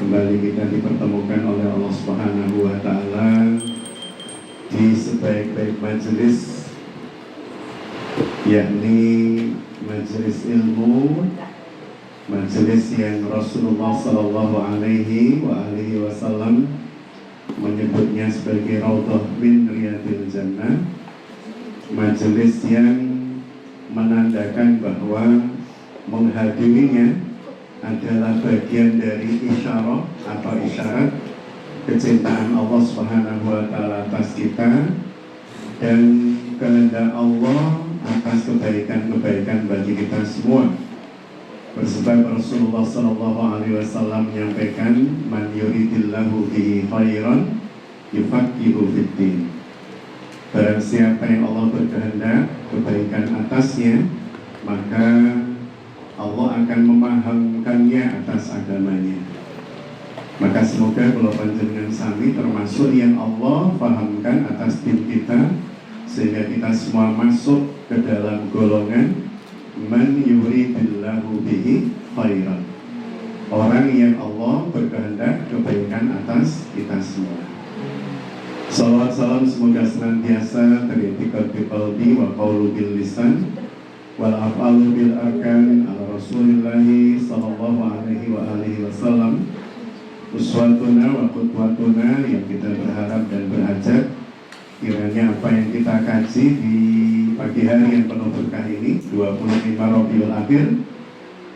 kembali kita dipertemukan oleh Allah Subhanahu wa Ta'ala di sebaik-baik majelis, yakni majelis ilmu, majelis yang Rasulullah Sallallahu Alaihi Wasallam menyebutnya sebagai Raudhah min Riyadil Jannah, majelis yang menandakan bahwa menghadirinya adalah bagian dari isyarat atau isyarat kecintaan Allah Subhanahu wa Ta'ala atas kita dan kehendak Allah atas kebaikan-kebaikan bagi kita semua. Bersebab Rasulullah Sallallahu Alaihi Wasallam menyampaikan, man yuridillahu bihi khairan yufaqihu fiddin. Barang siapa yang Allah berkehendak kebaikan atasnya, maka Allah akan memahamkannya atas agamanya. Maka semoga kalau panjenengan sami termasuk yang Allah fahamkan atas din kita, sehingga kita semua masuk ke dalam golongan man yuridillahu bihi khairan, orang yang Allah berkehendak kebaikan atas kita semua. Salawat salam semoga senantiasa terintipkan di qalbi wa qawlu bil lisan wal af'alu bil arkan ala Rasulillahi sallallahu alaihi wa alihi wasallam, uswatuna wa qudwatuna, yang kita berharap dan berhajat kiranya apa yang kita kaji di pagi hari yang penuh berkah ini 25 Rabiul Akhir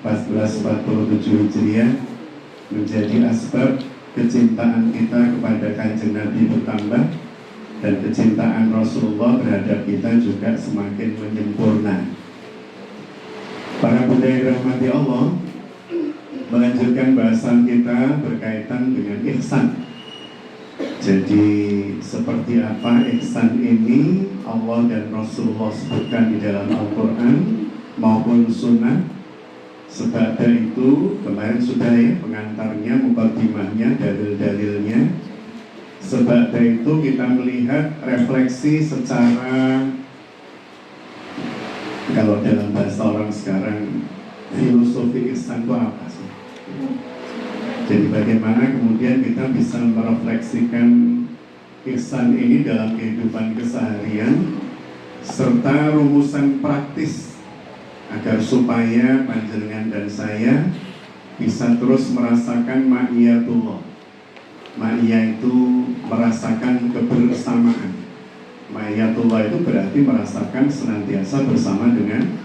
1447 Hijriah menjadi asbab kecintaan kita kepada Kanjeng Nabi bertambah dan kecintaan Rasulullah terhadap kita juga semakin menyempurna. Para Bunda yang dirahmati Allah, melanjutkan bahasan kita berkaitan dengan ihsan. Jadi seperti apa ihsan ini Allah dan Rasulullah sebutkan di dalam Al-Quran maupun Sunnah. Sebab itu kemarin sudah ya pengantarnya, mukadimahnya, dalil-dalilnya. Sebab itu kita melihat refleksi secara, kalau dalam bahasa orang sekarang, filosofi ihsan itu apa sih? Jadi bagaimana kemudian kita bisa merefleksikan ihsan ini dalam kehidupan keseharian serta rumusan praktis agar supaya panjenengan dan saya bisa terus merasakan ma'iyatullah. Ma'iyah itu merasakan kebersamaan. Ma'iyatullah itu berarti merasakan senantiasa bersama dengan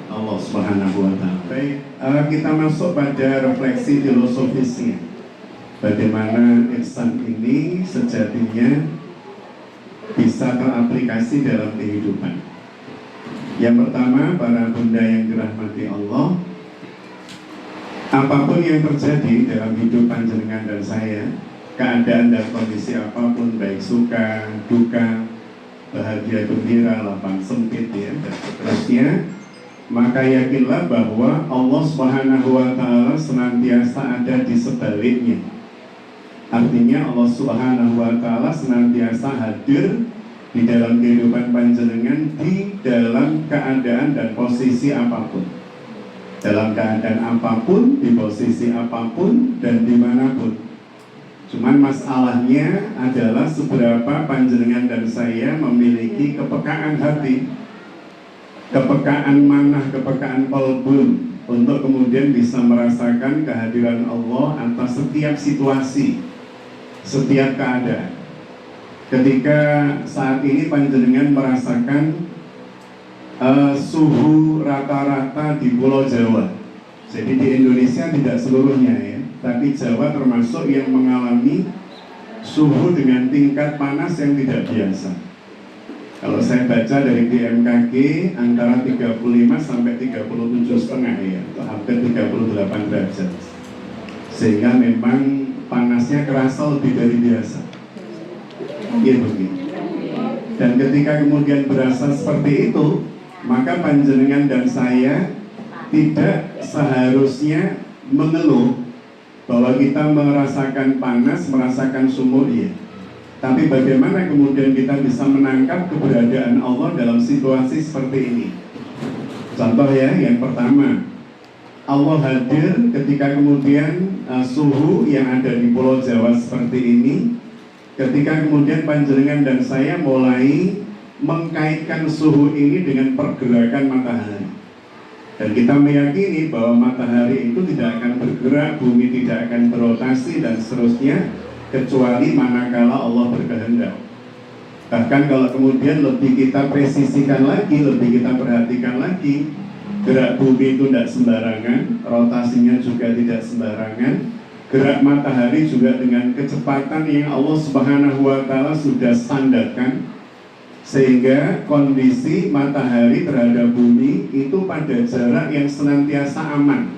Allah Subhanahu wa Ta'ala. Baik, kita masuk pada refleksi filosofisnya. Bagaimana ihsan ini sejatinya bisa teraplikasi dalam kehidupan. Yang pertama, para bunda yang dirahmati Allah, apapun yang terjadi dalam hidup panjenengan dan saya, keadaan dan kondisi apapun, baik suka, duka, bahagia, gembira, lapang sempit, ya, dan seterusnya, maka yakinlah bahwa Allah Subhanahu wa Ta'ala senantiasa ada di sebaliknya. Artinya Allah Subhanahu wa Ta'ala senantiasa hadir di dalam kehidupan panjenengan di dalam keadaan dan posisi apapun. Dalam keadaan apapun, di posisi apapun, dan dimanapun. Cuman masalahnya adalah seberapa panjenengan dan saya memiliki kepekaan hati, kepekaan manah, kepekaan qalbun, untuk kemudian bisa merasakan kehadiran Allah atas setiap situasi, setiap keadaan. Ketika saat ini panjenengan merasakan suhu rata-rata di Pulau Jawa, jadi di Indonesia tidak seluruhnya ya, tapi Jawa termasuk yang mengalami suhu dengan tingkat panas yang tidak biasa. Kalau saya baca dari BMKG antara 35 sampai 37,5 ya, atau hampir 38 derajat. Sehingga memang panasnya kerasa lebih dari biasa. Iya begitu. Dan ketika kemudian berasa seperti itu, maka panjenengan dan saya tidak seharusnya mengeluh bahwa kita merasakan panas, merasakan sumur, ya. Tapi bagaimana kemudian kita bisa menangkap keberadaan Allah dalam situasi seperti ini? Contoh ya, yang pertama, Allah hadir ketika kemudian suhu yang ada di Pulau Jawa seperti ini, ketika kemudian panjenengan dan saya mulai mengkaitkan suhu ini dengan pergerakan matahari. Dan kita meyakini bahwa matahari itu tidak akan bergerak, bumi tidak akan berotasi dan seterusnya, kecuali manakala Allah berkehendak. Bahkan kalau kemudian lebih kita presisikan lagi, lebih kita perhatikan lagi, gerak bumi itu tidak sembarangan, rotasinya juga tidak sembarangan, gerak matahari juga dengan kecepatan yang Allah Subhanahu wa Ta'ala sudah standarkan, sehingga kondisi matahari terhadap bumi itu pada jarak yang senantiasa aman.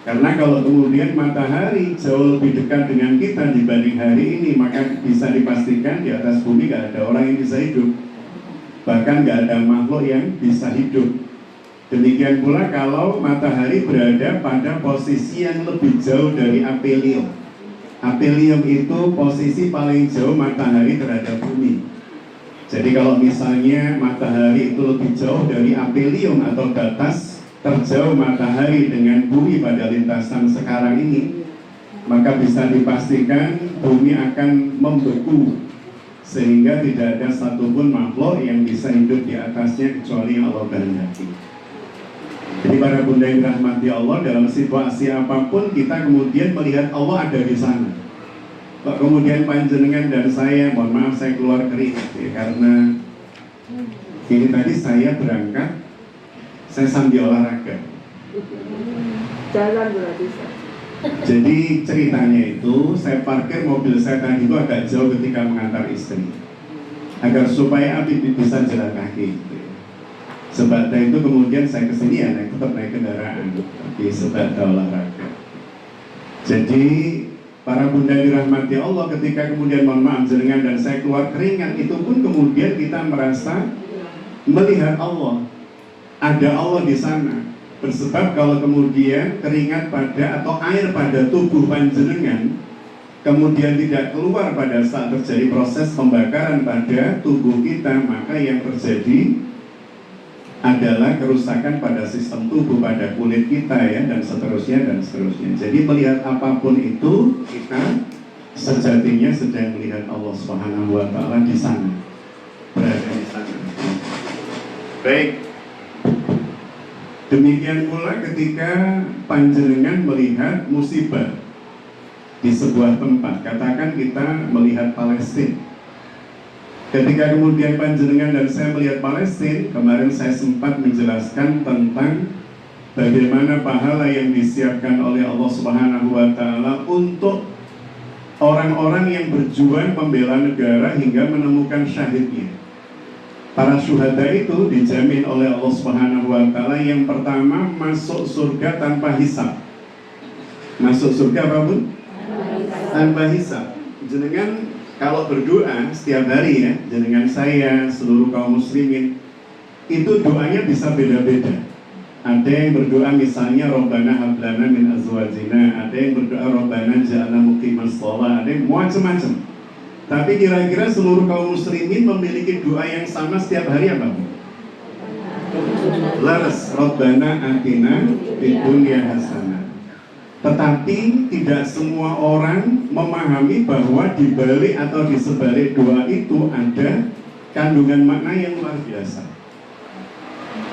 Karena kalau kemudian matahari jauh lebih dekat dengan kita dibanding hari ini, maka bisa dipastikan di atas bumi gak ada orang yang bisa hidup, bahkan gak ada makhluk yang bisa hidup. Demikian pula kalau matahari berada pada posisi yang lebih jauh dari aphelion. Aphelion itu posisi paling jauh matahari terhadap bumi. Jadi kalau misalnya matahari itu lebih jauh dari aphelion atau batas terjauh matahari dengan bumi pada lintasan sekarang ini, maka bisa dipastikan bumi akan membeku, sehingga tidak ada satupun makhluk yang bisa hidup di atasnya kecuali yang Allah kehendaki. Jadi para bunda yang dirahmati Allah, dalam situasi apapun kita kemudian melihat Allah ada di sana. Kok kemudian panjenengan dan saya, mohon maaf saya keluar keringat ya, karena ini tadi saya berangkat, saya sambil olahraga. Jalan berarti. Jadi ceritanya itu, saya parkir mobil saya tadi itu agak jauh ketika mengantar istri, agar supaya Abi bisa jalan kaki. Sebab itu kemudian saya kesini ya, tetap naik kendaraan, tapi sebab olahraga. Jadi para bunda dirahmati Allah, ketika kemudian mohon maaf jenengan dan saya keluar keringat, itu pun kemudian kita merasa melihat Allah, ada Allah di sana. Bersebab kalau kemudian keringat pada atau air pada tubuh panjenengan kemudian tidak keluar pada saat terjadi proses pembakaran pada tubuh kita, maka yang terjadi adalah kerusakan pada sistem tubuh, pada kulit kita ya, dan seterusnya dan seterusnya. Jadi melihat apapun itu, kita sejatinya sedang melihat Allah Subhanahu wa Ta'ala di sana, berada di sana. Baik. Demikian pula ketika panjenengan melihat musibah di sebuah tempat, katakan kita melihat Palestina. Ketika kemudian panjenengan dan saya melihat Palestina, kemarin saya sempat menjelaskan tentang bagaimana pahala yang disiapkan oleh Allah Subhanahu wa Ta'ala untuk orang-orang yang berjuang membela negara hingga menemukan syahidnya. Para syuhada itu dijamin oleh Allah Subhanahu wa Ta'ala, yang pertama masuk surga tanpa hisab. Masuk surga apa pun? Tanpa hisab. Jenengan kalau berdoa setiap hari ya, jenengan saya, seluruh kaum muslimin, itu doanya bisa beda-beda. Ada yang berdoa misalnya Rabbana hablana min azwajina, ada yang berdoa Rabbana ja'alna muqimas shalah, ada yang macam-macam. Tapi kira-kira seluruh kaum muslimin memiliki doa yang sama setiap hari apa? Laras Rabbana atina fid dunya hasanah. Tetapi tidak semua orang memahami bahwa di balik atau di sebalik doa itu ada kandungan makna yang luar biasa.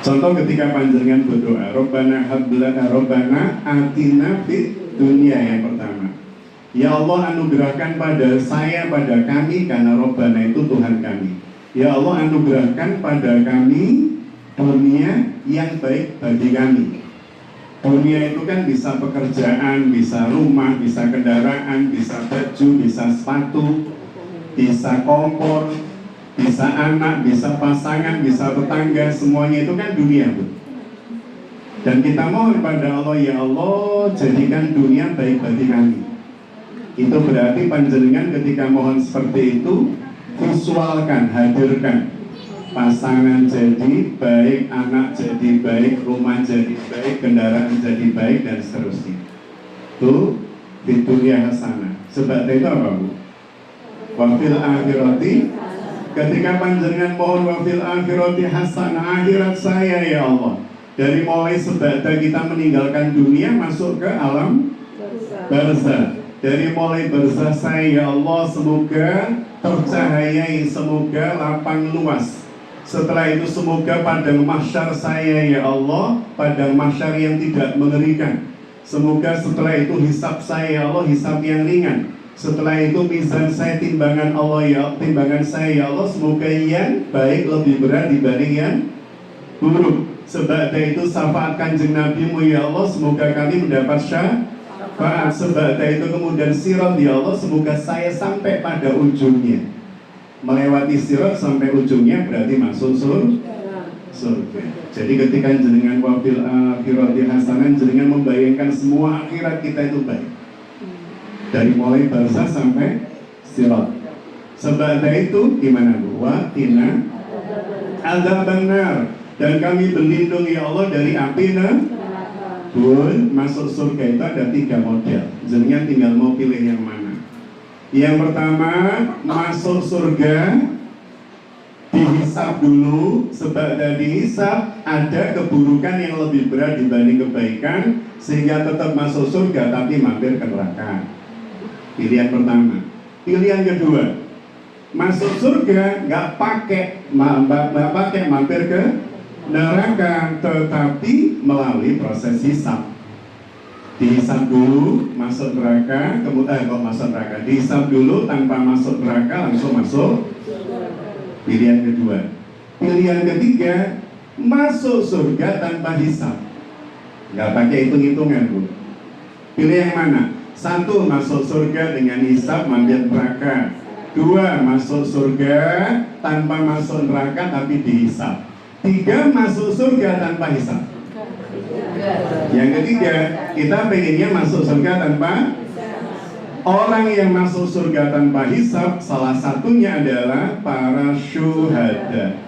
Contoh ketika panjenengan berdoa Rabbana hablana Rabbana atina fid dunya, yang pertama, ya Allah anugerahkan pada saya, pada kami, karena Rabbana itu Tuhan kami. Ya Allah anugerahkan pada kami dunia yang baik bagi kami. Dunia itu kan bisa pekerjaan, bisa rumah, bisa kendaraan, bisa baju, bisa sepatu, bisa kompor, bisa anak, bisa pasangan, bisa tetangga, semuanya itu kan dunia, Bu. Dan kita mohon pada Allah, ya Allah jadikan dunia baik bagi kami. Itu berarti panjenengan ketika mohon seperti itu, visualkan, hadirkan pasangan jadi baik, anak jadi baik, rumah jadi baik, kendaraan jadi baik, dan seterusnya. Itu di dunia hasanah. Sebab itu apa, Bu? Wafil akhirati, ketika panjenengan mohon wafil akhirati hasanah, akhirat saya ya Allah Dari mulai sebada kita meninggalkan dunia masuk ke alam barzah. Dari mulai barzah saya ya Allah semoga tercahayai, semoga lapang luas. Setelah itu semoga padang mahsyar saya ya Allah padang mahsyar yang tidak mengerikan. Semoga setelah itu hisab saya ya Allah hisab yang ringan. Setelah itu mizan saya timbangan Allah ya timbangan saya ya Allah semoga yang baik lebih berat dibanding yang buruk. Sebab itu syafaat kanjeng Nabi-Mu ya Allah semoga kami mendapat syafaat. Sebab itu kemudian sirat ya Allah semoga saya sampai pada ujungnya. Melewati sirat sampai ujungnya berarti masuk surga. Jadi ketika jenengan wafil akhirati hasanan jenengan membayangkan semua akhirat kita itu baik. Dari mulai barzah sampai sirat. Sebab itu gimana Bu? Wa qina adzabannar. Dan kami berlindung ya Allah dari api neraka. Masuk surga itu ada 3 model. Jenengan tinggal mau pilih yang mana. Yang pertama masuk surga dihisab dulu. Sebab dari hisab ada keburukan yang lebih berat dibanding kebaikan sehingga tetap masuk surga tapi mampir ke neraka. Pilihan pertama. Pilihan kedua masuk surga nggak pakai mampir ke neraka tetapi melalui proses hisab. Dihisab dulu masuk neraka, kemudian masuk neraka. Dihisab dulu tanpa masuk neraka langsung masuk. Pilihan kedua. Pilihan ketiga masuk surga tanpa hisab. Nggak pakai hitung-hitungan Bu. Pilih yang mana? 1 masuk surga dengan hisab mampir neraka. 2 masuk surga tanpa masuk neraka tapi dihisab. 3 masuk surga tanpa hisab. Yang ketiga, kita pengennya masuk surga tanpa. Orang yang masuk surga tanpa hisab salah satunya adalah para syuhada.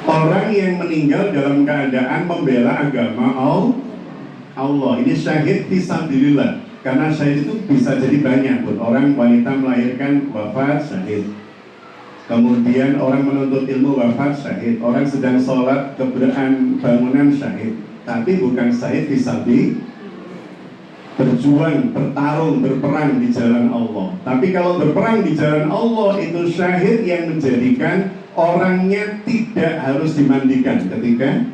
Orang yang meninggal dalam keadaan membela agama Allah. Ini syahid fisabilillah. Karena syahid itu bisa jadi banyak pun. Orang wanita melahirkan wafat syahid. Kemudian orang menuntut ilmu wafat syahid. Orang sedang sholat keberaan bangunan syahid. Tapi bukan syahid fisabilillah. Berjuang, bertarung, berperang di jalan Allah. Tapi kalau berperang di jalan Allah itu syahid yang menjadikan orangnya tidak harus dimandikan ketika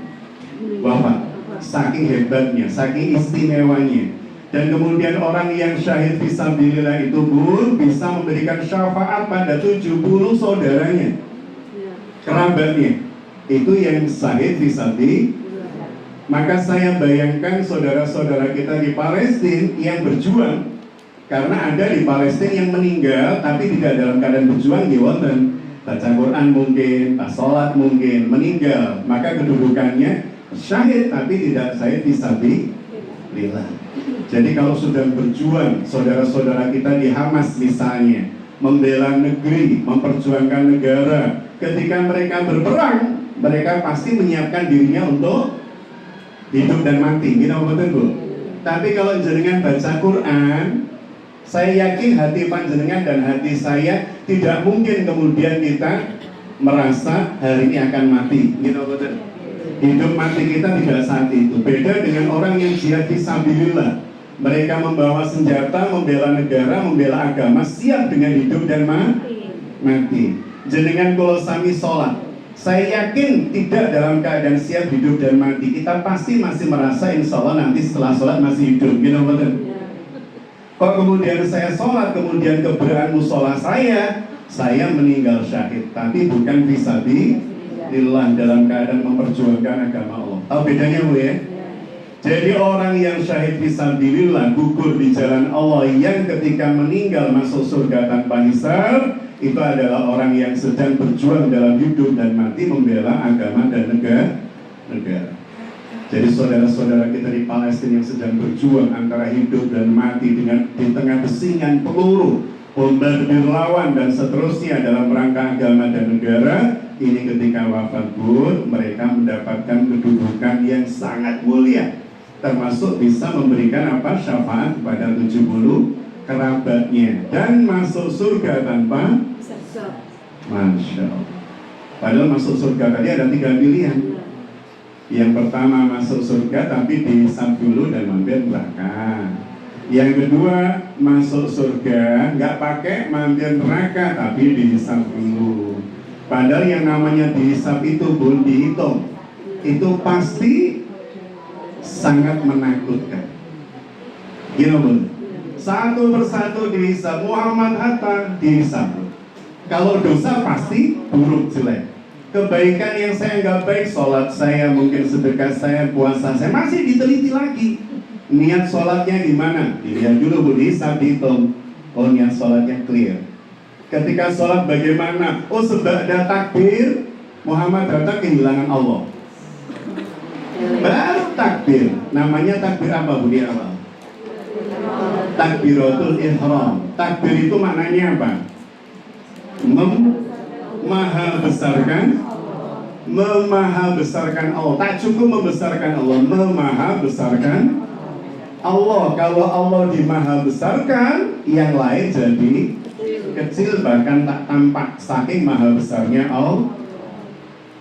wafat. Saking hebatnya, saking istimewanya. Dan kemudian orang yang syahid fisabilillah itu pun bisa memberikan syafaat pada 70 saudaranya, kerabatnya. Itu yang syahid fisabilillah. Maka saya bayangkan saudara-saudara kita di Palestina yang berjuang. Karena ada di Palestina yang meninggal tapi tidak dalam keadaan berjuang, wonten baca Quran mungkin, pas sholat mungkin, meninggal. Maka kedudukannya syahid tapi tidak syahid fisabilillah. Jadi kalau sudah berjuang, saudara-saudara kita di Hamas misalnya, membela negeri, memperjuangkan negara, ketika mereka berperang, mereka pasti menyiapkan dirinya untuk hidup dan mati, gitu betul Bu? Tapi kalau jenengan baca Quran, saya yakin hati panjenengan dan hati saya tidak mungkin kemudian kita merasa hari ini akan mati, gitu betul? Hidup mati kita tidak saat itu. Beda dengan orang yang jihad fisabilillah. Mereka membawa senjata, membela negara, membela agama, siap dengan hidup dan mati. Jenengan kalau sami sholat, saya yakin tidak dalam keadaan siap hidup dan mati. Kita pasti masih merasa insya Allah nanti setelah sholat masih hidup, gitu betul? Kok kemudian saya sholat, kemudian keberaan musola saya meninggal syahid, tapi bukan fisabilillah dalam keadaan memperjuangkan agama Allah. Tahu bedanya Bu ya? Jadi orang yang syahid fisabilillah gugur di jalan Allah yang ketika meninggal masuk surga tanpa hisab, itu adalah orang yang sedang berjuang dalam hidup dan mati membela agama dan negara. Jadi saudara-saudara kita di Palestina yang sedang berjuang antara hidup dan mati dengan di tengah besingan peluru, bombardir lawan dan seterusnya dalam rangka agama dan negara, ini ketika wafat pun mereka mendapatkan kedudukan yang sangat mulia. Termasuk bisa memberikan syafaat kepada 70 kerabatnya dan masuk surga tanpa Masya Allah. Padahal masuk surga tadi ada 3 pilihan. Yang pertama masuk surga tapi dihisab dulu dan mampir neraka. Yang kedua masuk surga nggak pakai mampir neraka tapi dihisab dulu. Padahal yang namanya dihisab itu pun dihitung, itu pasti sangat menakutkan. Gimana? Satu persatu dihisab. Muhammad Hatta dihisab. Kalau dosa pasti buruk jelek. Kebaikan yang saya nggak baik, sholat saya, mungkin sedekah saya, puasa saya, masih diteliti lagi. Niat sholatnya gimana? Dilihat dulu, dihisab, dihitung. Oh, niat sholatnya clear. Ketika sholat bagaimana? Oh, sebada takbir, Muhammad Hatta kehilangan Allah. Baru takbir. Namanya takbir apa, Bu? Di awal Takbiratul Ihram. Takbir itu maknanya apa? Memaha besarkan Allah. Tak cukup membesarkan Allah, memaha besarkan Allah. Kalau Allah dimaha besarkan, yang lain jadi kecil, bahkan tak tampak saking maha besarnya Allah.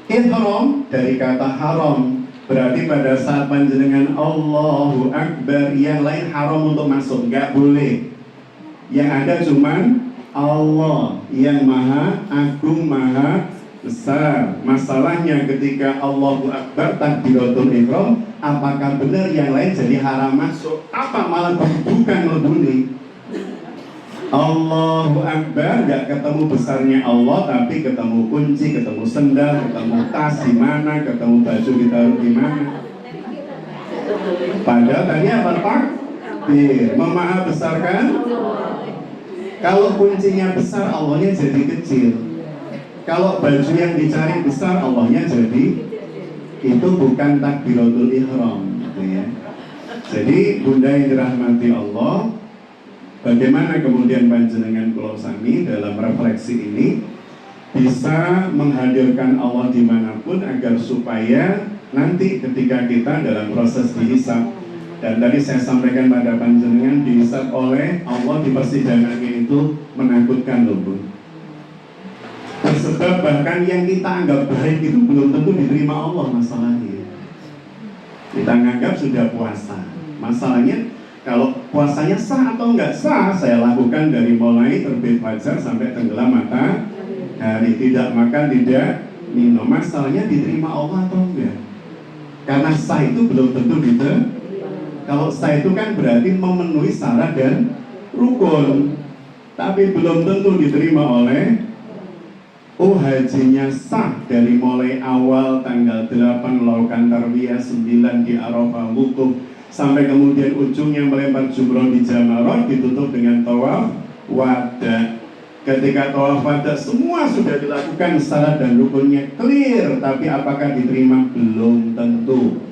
Ihram dari kata haram, berarti pada saat panjenengan Allahu Akbar, yang lain haram untuk masuk, nggak boleh. Yang ada cuman Allah yang maha agung, maha besar. Masalahnya ketika Allahu Akbar takbiratul ihram, apakah benar yang lain jadi haram masuk? Apa malah bukan lebuni? Allahu Akbar, gak ketemu besarnya Allah, tapi ketemu kunci, ketemu sendal, ketemu tas di mana, ketemu baju ditaruh di mana. Padahal tadi apa? Takbir, memaha besarkan. Kalau kuncinya besar, Allahnya jadi kecil. Kalau baju yang dicari besar, Allahnya jadi, itu bukan takbiratul ihram, gitu ya. Jadi bunda yang dirahmati Allah, bagaimana kemudian panjenengan kula sami dalam refleksi ini bisa menghadirkan Allah dimanapun, agar supaya nanti ketika kita dalam proses dihisab, dan tadi saya sampaikan pada panjenengan, dihisab oleh Allah di persidangannya itu menakutkan loh, Bu. Sebab bahkan yang kita anggap baik itu belum tentu diterima Allah masalahnya. Kita anggap sudah puasa, masalahnya kalau puasanya sah atau enggak sah, saya lakukan dari mulai terbit fajar sampai tenggelam matahari, tidak makan, tidak minum. Masalahnya diterima Allah atau enggak? Karena sah itu belum tentu diterima. Kalau sah itu kan berarti memenuhi syarat dan rukun, tapi belum tentu diterima oleh. Oh, hajinya sah dari mulai awal tanggal 8 melakukan tarbiyah, 9 di Arafah wukuf, sampai kemudian ujungnya melempar jumroh di Jamarot, ditutup dengan tawaf wada. Ketika tawaf wada semua sudah dilakukan, syarat dan rukunnya clear, tapi apakah diterima? Belum tentu.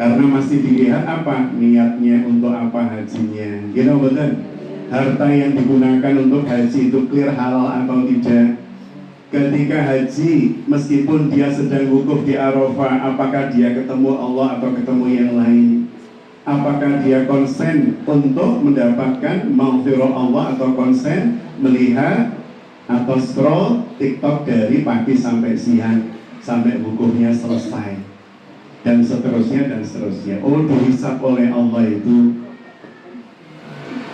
Karena masih dilihat apa niatnya, untuk apa hajinya. Gitu betul? Harta yang digunakan untuk haji itu clear halal atau tidak? Ketika haji, meskipun dia sedang wukuf di Arafah, apakah dia ketemu Allah atau ketemu yang lain? Apakah dia konsen untuk mendapatkan maghfirah Allah, atau konsen melihat atau scroll TikTok dari pagi sampai siang sampai wukufnya selesai, dan seterusnya dan seterusnya. Oh, dihisab oleh Allah itu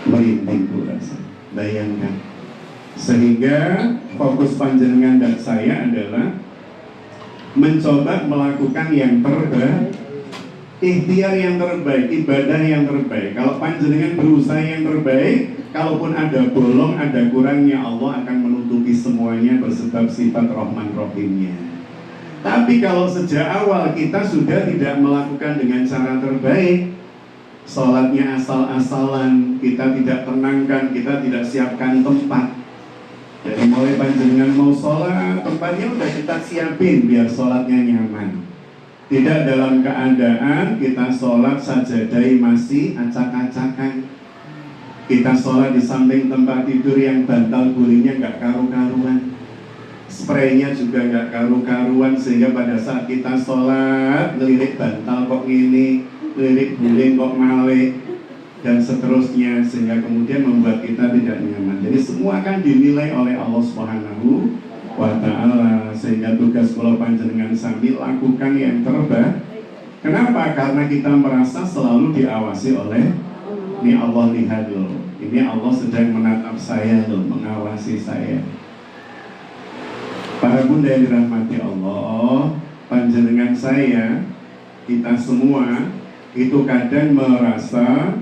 merinding, Bu rasa. Bayangkan. Sehingga fokus panjenengan dan saya adalah mencoba melakukan yang terbaik, ikhtiar yang terbaik, ibadah yang terbaik. Kalau panjenengan berusaha yang terbaik, kalaupun ada bolong, ada kurangnya, Allah akan menutupi semuanya bersebab sifat Rahman Rahimnya. Tapi kalau sejak awal kita sudah tidak melakukan dengan cara terbaik, sholatnya asal-asalan, kita tidak tenangkan, kita tidak siapkan tempat. Dari mulai panjenengan mau sholat, tempatnya udah kita siapin biar sholatnya nyaman. Tidak dalam keadaan kita sholat sajadai masih acak-acakan. Kita sholat di samping tempat tidur yang bantal gulingnya nggak karu-karuan, spraynya juga nggak karu-karuan, sehingga pada saat kita sholat ngelirik bantal kok gini, ngelirik guling kok malik, dan seterusnya, sehingga kemudian membuat kita tidak nyaman. Jadi semua akan dinilai oleh Allah Subhanahu wa ta'ala, sehingga tugas kula panjenengan sami lakukan yang terbaik. Kenapa? Karena kita merasa selalu diawasi oleh ini Allah, lihat loh, ini Allah sedang menatap saya loh, mengawasi saya. Para bunda yang dirahmati Allah, panjenengan saya, kita semua itu kadang merasa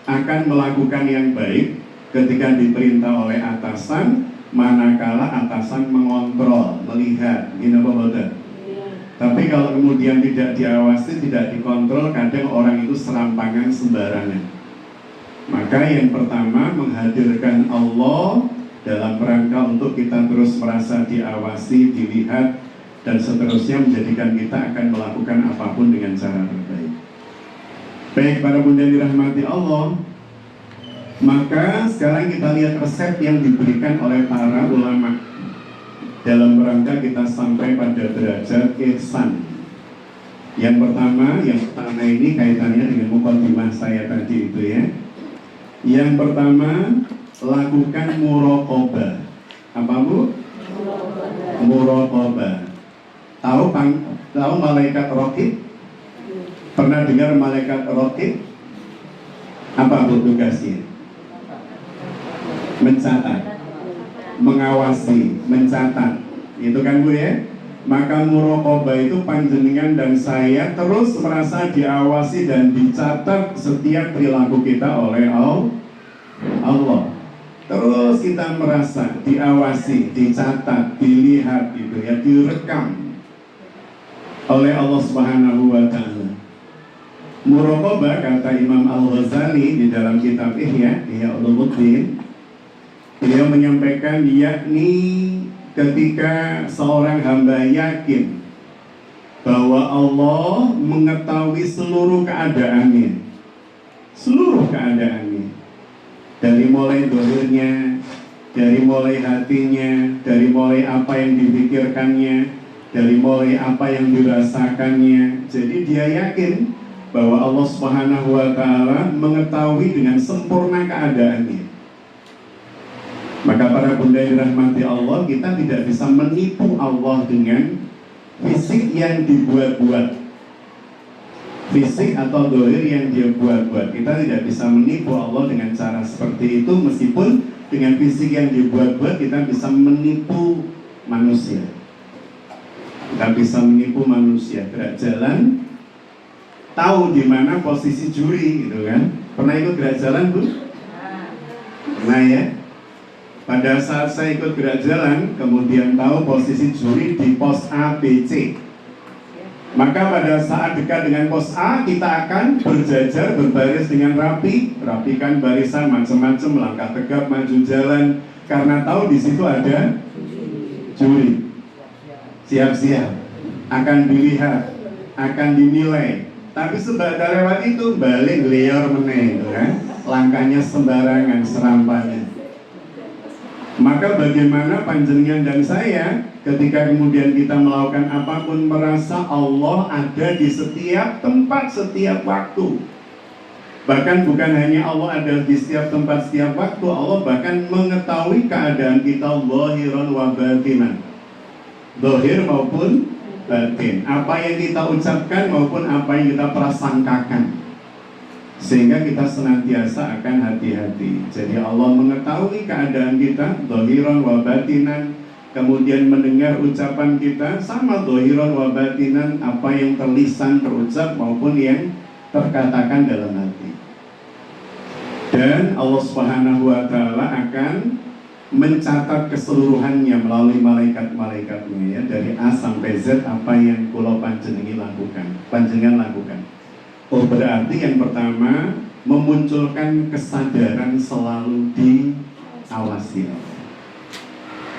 akan melakukan yang baik ketika diperintah oleh atasan, manakala atasan mengontrol, melihat, ini apa betul? Tapi kalau kemudian tidak diawasi, tidak dikontrol, kadang orang itu serampangan sembarangan. Maka yang pertama, menghadirkan Allah dalam rangka untuk kita terus merasa diawasi, dilihat, dan seterusnya, menjadikan kita akan melakukan apapun dengan cara terbaik. Baik, para bunda dirahmati Allah, maka sekarang kita lihat resep yang diberikan oleh para ulama dalam rangka kita sampai pada derajat ihsan. Yang pertama ini kaitannya dengan mukadimah saya tadi itu ya. Yang pertama, lakukan muraqabah. Apa Bu? Muraqabah. Tahu malaikat raqib? Pernah dengar malaikat raqib? Apa Bu tugasnya? Mencatat, mengawasi, mencatat. Itu kan Bu ya? Maka muraqabah itu panjenengan dan saya terus merasa diawasi dan dicatat setiap perilaku kita oleh Allah. Terus kita merasa diawasi, dicatat, dilihat gitu ya, direkam oleh Allah Subhanahu wa ta'ala. Muraqabah, kata Imam Al-Ghazali di dalam kitab Ihya Ulumuddin, beliau menyampaikan yakni ketika seorang hamba yakin bahwa Allah mengetahui seluruh keadaannya, dari mulai dohirnya, dari mulai hatinya, dari mulai apa yang dipikirkannya, dari mulai apa yang dirasakannya. Jadi dia yakin bahwa Allah Subhanahu wa ta'ala mengetahui dengan sempurna keadaannya. Maka para bunda yang dirahmati Allah, kita tidak bisa menipu Allah dengan fisik yang dibuat-buat, fisik atau dohir yang dia buat-buat. Kita tidak bisa menipu Allah dengan cara seperti itu, meskipun dengan fisik yang dibuat-buat kita bisa menipu manusia. Kita bisa menipu manusia, gerak jalan, tahu di mana posisi juri, gitu kan? Pernah ikut gerak jalan, Bu? Pernah ya? Pada saat saya ikut gerak jalan, kemudian tahu posisi juri di pos A, B, C. Maka pada saat dekat dengan pos A, kita akan berjajar, berbaris dengan rapi, rapikan barisan macam-macam, langkah tegap, maju jalan, karena tahu di situ ada juri. Siap-siap, akan dilihat, akan dinilai. Tapi sebagai lewat itu balik liar meneh, kan? Langkahnya sembarangan, serampangan. Maka bagaimana panjenengan dan saya ketika kemudian kita melakukan apapun merasa Allah ada di setiap tempat, setiap waktu. Bahkan bukan hanya Allah ada di setiap tempat, setiap waktu, Allah bahkan mengetahui keadaan kita zahiran wa batinan, zahir maupun batin, apa yang kita ucapkan maupun apa yang kita prasangkakan, sehingga kita senantiasa akan hati-hati. Jadi Allah mengetahui keadaan kita zahiran wa batinan, kemudian mendengar ucapan kita sama zahiran wa batinan, apa yang terlisan, terucap maupun yang terkatakan dalam hati. Dan Allah Subhanahu wa ta'ala akan mencatat keseluruhannya melalui malaikat-malaikatnya ya, dari A sampai Z apa yang kula panjenengan lakukan. Oh, berarti yang pertama memunculkan kesadaran selalu diawasi.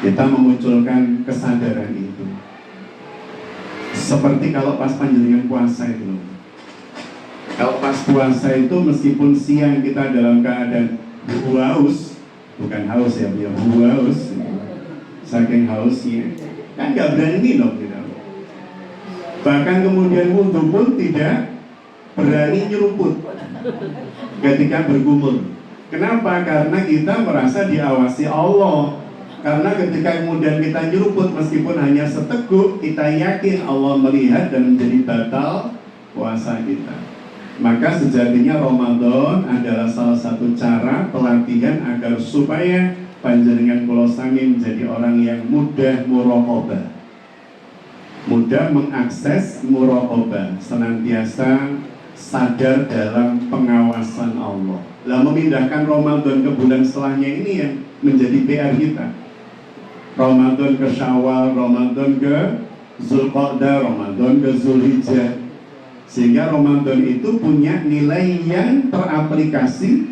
Kita memunculkan kesadaran itu. Seperti kalau pas panjenengan puasa itu. Kalau pas puasa itu meskipun siang kita dalam keadaan haus, bukan haus ya, haus, saking hausnya, kan nggak berani minum gitu. Bahkan kemudian wudhu pun tidak berani nyeruput ketika bergumul. Kenapa? Karena kita merasa diawasi Allah. Karena ketika kemudian kita nyeruput meskipun hanya seteguk, kita yakin Allah melihat dan menjadi batal puasa kita. Maka sejatinya Ramadan adalah salah satu cara pelatihan agar supaya panjenengan kula sami menjadi orang yang mudah muraqabah, mudah mengakses muraqabah, senantiasa sadar dalam pengawasan Allah. Lah memindahkan Ramadan ke bulan setelahnya ini yang menjadi PR kita. Ramadan ke Syawal, Ramadan ke Zulqa'dah, Ramadan ke Zulhijjah. Sehingga Ramadan itu punya nilai yang teraplikasi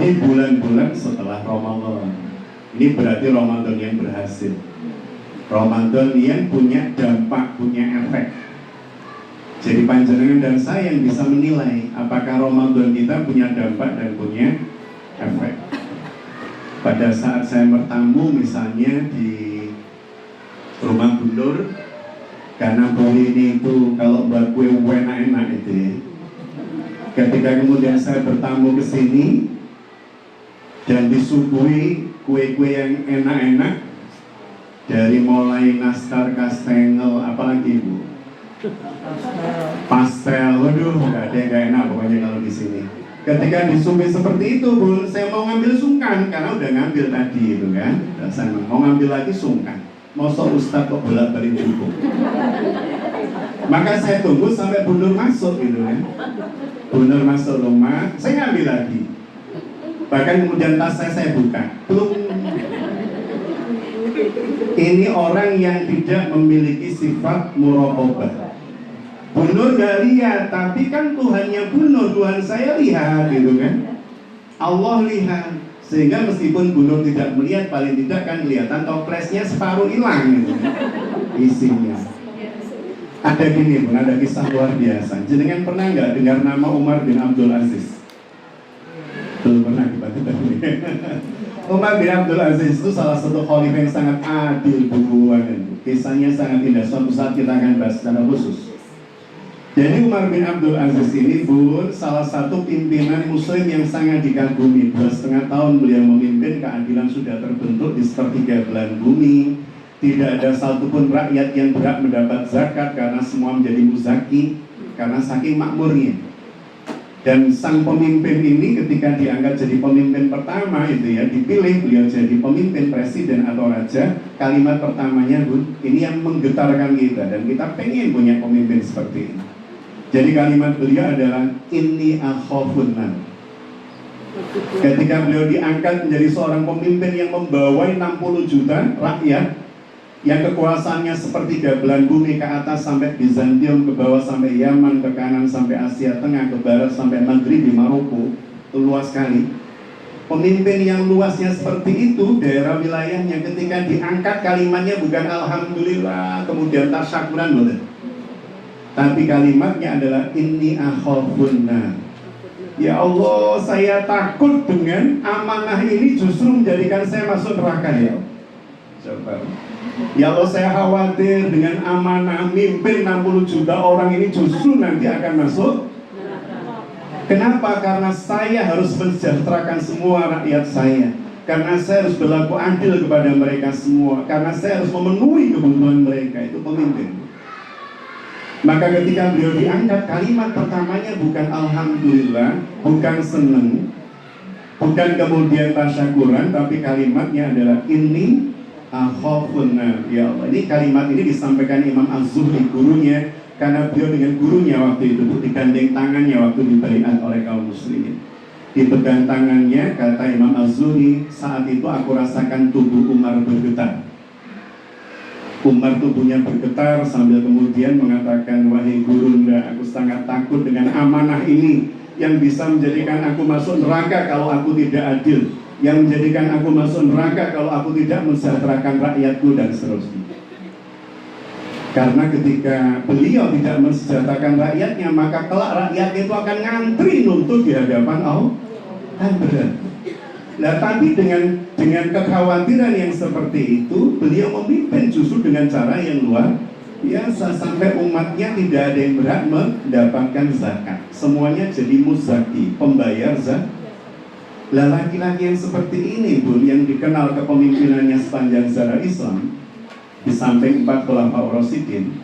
di bulan-bulan setelah Ramadan. Ini berarti Ramadan yang berhasil. Ramadan yang punya dampak, punya efek. Jadi panjenengan dan saya yang bisa menilai apakah Ramadan kita punya dampak dan punya efek. Pada saat saya bertamu misalnya di rumah Bu Nur, karena Bu ini itu kalau buat kue enak-enak itu ya. Ketika kemudian saya bertamu ke sini dan disuguhi kue-kue yang enak-enak, dari mulai nastar, kastengel, apalagi Bu? Pastel, waduh, nggak ada yang nggak enak pokoknya kalau di sini. Ketika disuguhi seperti itu, Bu, saya mau ngambil sungkan karena udah ngambil tadi itu kan. Dan saya mau ngambil lagi sungkan. Masa Ustadz kok bolak-balik cukup. Maka saya tunggu sampai Bu Nur masuk gitu kan. Bu Nur masuk rumah, saya ngambil lagi. Bahkan kemudian tas saya buka. Belum. Ini orang yang tidak memiliki sifat muraqabah. Bu Nur gak lihat, tapi kan Tuhannya Bu Nur, Tuhan saya lihat gitu kan. Allah lihat. Sehingga meskipun Bu Nur tidak melihat, paling tidak kan kelihatan toplesnya separuh hilang gitu kan, isinya. Ada gini pun, ada kisah luar biasa. Jenengan pernah nggak dengar nama Umar bin Abdul Aziz? Belum pernah kita Umar bin Abdul Aziz itu salah satu khalifah yang sangat adil, buruan. Kisahnya sangat indah. Suatu saat kita akan bahas secara khusus. Jadi Umar bin Abdul Aziz ini pun salah satu pimpinan muslim yang sangat dikagumi. 2,5 tahun beliau memimpin, keadilan sudah terbentuk di sepertiga belahan bumi. Tidak ada satupun rakyat yang berhak mendapat zakat karena semua menjadi muzaki, karena saking makmurnya. Dan sang pemimpin ini ketika diangkat jadi pemimpin pertama itu ya, dipilih beliau jadi pemimpin, presiden atau raja, kalimat pertamanya, Bu, ini yang menggetarkan kita dan kita pengen punya pemimpin seperti ini. Jadi kalimat beliau adalah inni akhafun nar. Ketika beliau diangkat menjadi seorang pemimpin yang membawai 60 juta rakyat yang kekuasaannya sepertiga belahan bumi ke atas sampai Bizantium, ke bawah sampai Yaman, ke kanan sampai Asia Tengah, ke barat sampai Maghrib di Maroko, itu luas sekali. Pemimpin yang luasnya seperti itu, daerah wilayahnya ketika diangkat kalimatnya bukan alhamdulillah kemudian tasyakuran, boleh. Tapi kalimatnya adalah inni akhafun nar. Ya Allah, saya takut dengan amanah ini justru menjadikan saya masuk neraka ya. Coba. Ya Allah, saya khawatir dengan amanah mimpin 60 juta orang ini justru nanti akan masuk. Kenapa? Karena saya harus mensejahterakan semua rakyat saya. Karena saya harus berlaku adil kepada mereka semua. Karena saya harus memenuhi kebutuhan mereka. Itu pemimpin. Maka ketika beliau diangkat, kalimat pertamanya bukan alhamdulillah, bukan seneng, bukan kemudian tasyakuran, tapi kalimatnya adalah ini akhafun nar. Ya Allah, ini kalimat ini disampaikan Imam Az-Zuhri, gurunya, karena beliau dengan gurunya waktu itu digandeng tangannya waktu dibaiat oleh kaum muslimin. Dipegang tangannya, kata Imam Az-Zuhri, saat itu aku rasakan tubuh Umar bergetar. Umar tubuhnya bergetar sambil kemudian mengatakan, wahai gurunda, aku sangat takut dengan amanah ini yang bisa menjadikan aku masuk neraka kalau aku tidak adil, yang menjadikan aku masuk neraka kalau aku tidak mensejahterakan rakyatku dan seterusnya. Karena ketika beliau tidak mensejahterakan rakyatnya, maka kelak rakyat itu akan ngantri nuntut di hadapan Allah. Kan benar. Nah, tapi dengan kekhawatiran yang seperti itu, beliau memimpin justru dengan cara yang luar biasa sampai umatnya tidak ada yang berhak mendapatkan zakat. Semuanya jadi muzaki, pembayar zakat. Lah laki-laki yang seperti ini pun yang dikenal kepemimpinannya sepanjang sejarah Islam, di samping 4 khulafaur rasyidin,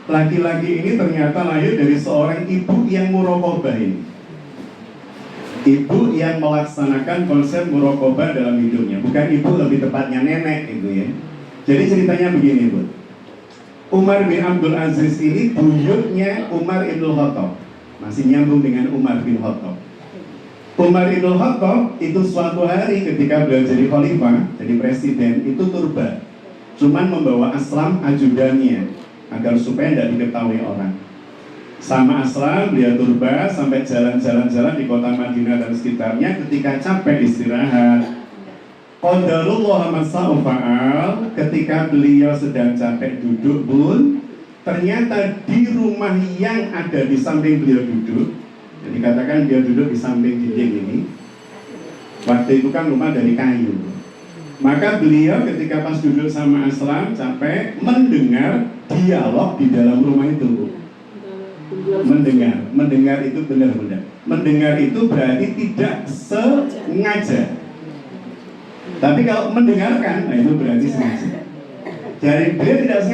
laki-laki ini ternyata lahir dari seorang ibu yang muraqabah ini. Ibu yang melaksanakan konsep muraqabah dalam hidupnya. Bukan ibu, lebih tepatnya nenek itu ya. Jadi ceritanya begini, Bu. Umar bin Abdul Aziz ini buyutnya Umar ibn Khattab. Masih nyambung dengan Umar bin Khattab. Umar ibn Khattab itu suatu hari ketika beliau jadi khalifah, jadi presiden, itu turba. Cuman membawa aslam ajudannya agar supaya tidak diketahui orang. Sama aslam dia turba sampai jalan-jalan di kota Madinah dan sekitarnya. Ketika capek istirahat, qadarullah masa'u fa'al, ketika beliau sedang capek duduk pun, ternyata di rumah yang ada di samping beliau duduk, jadi katakan dia duduk di samping dinding ini, waktu itu kan rumah dari kayu, maka beliau ketika pas duduk sama aslam capek mendengar dialog di dalam rumah itu. Mendengar itu benar-benar. Mendengar itu berarti tidak sengaja. Tapi kalau mendengarkan, nah itu berarti sengaja. Jadi dia tidak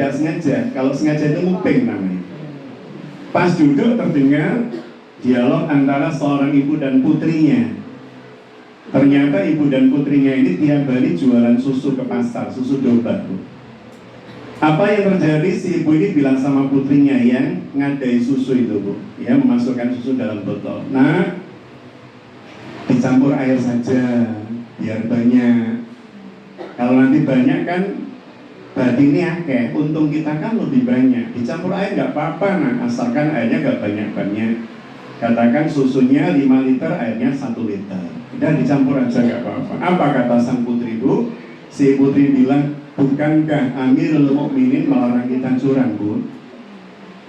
sengaja. Kalau sengaja itu muping namanya. Pas duduk terdengar dialog antara seorang ibu dan putrinya. Ternyata ibu dan putrinya ini tiap hari jualan susu ke pasar, susu domba. Apa yang terjadi, si ibu ini bilang sama putrinya yang ngadai susu itu, Bu, ya, memasukkan susu dalam botol. Nah, dicampur air saja biar banyak. Kalau nanti banyak kan berarti ini akeh, untung kita kan lebih banyak. Dicampur air nggak apa-apa, nah asalkan airnya nggak banyak-banyak. Katakan susunya 5 liter, airnya 1 liter. Dan dicampur aja nggak apa-apa. Apa kata sang putri, Bu? Si putri bilang, bukankah Amirul Mukminin melarang kita curang, Bu?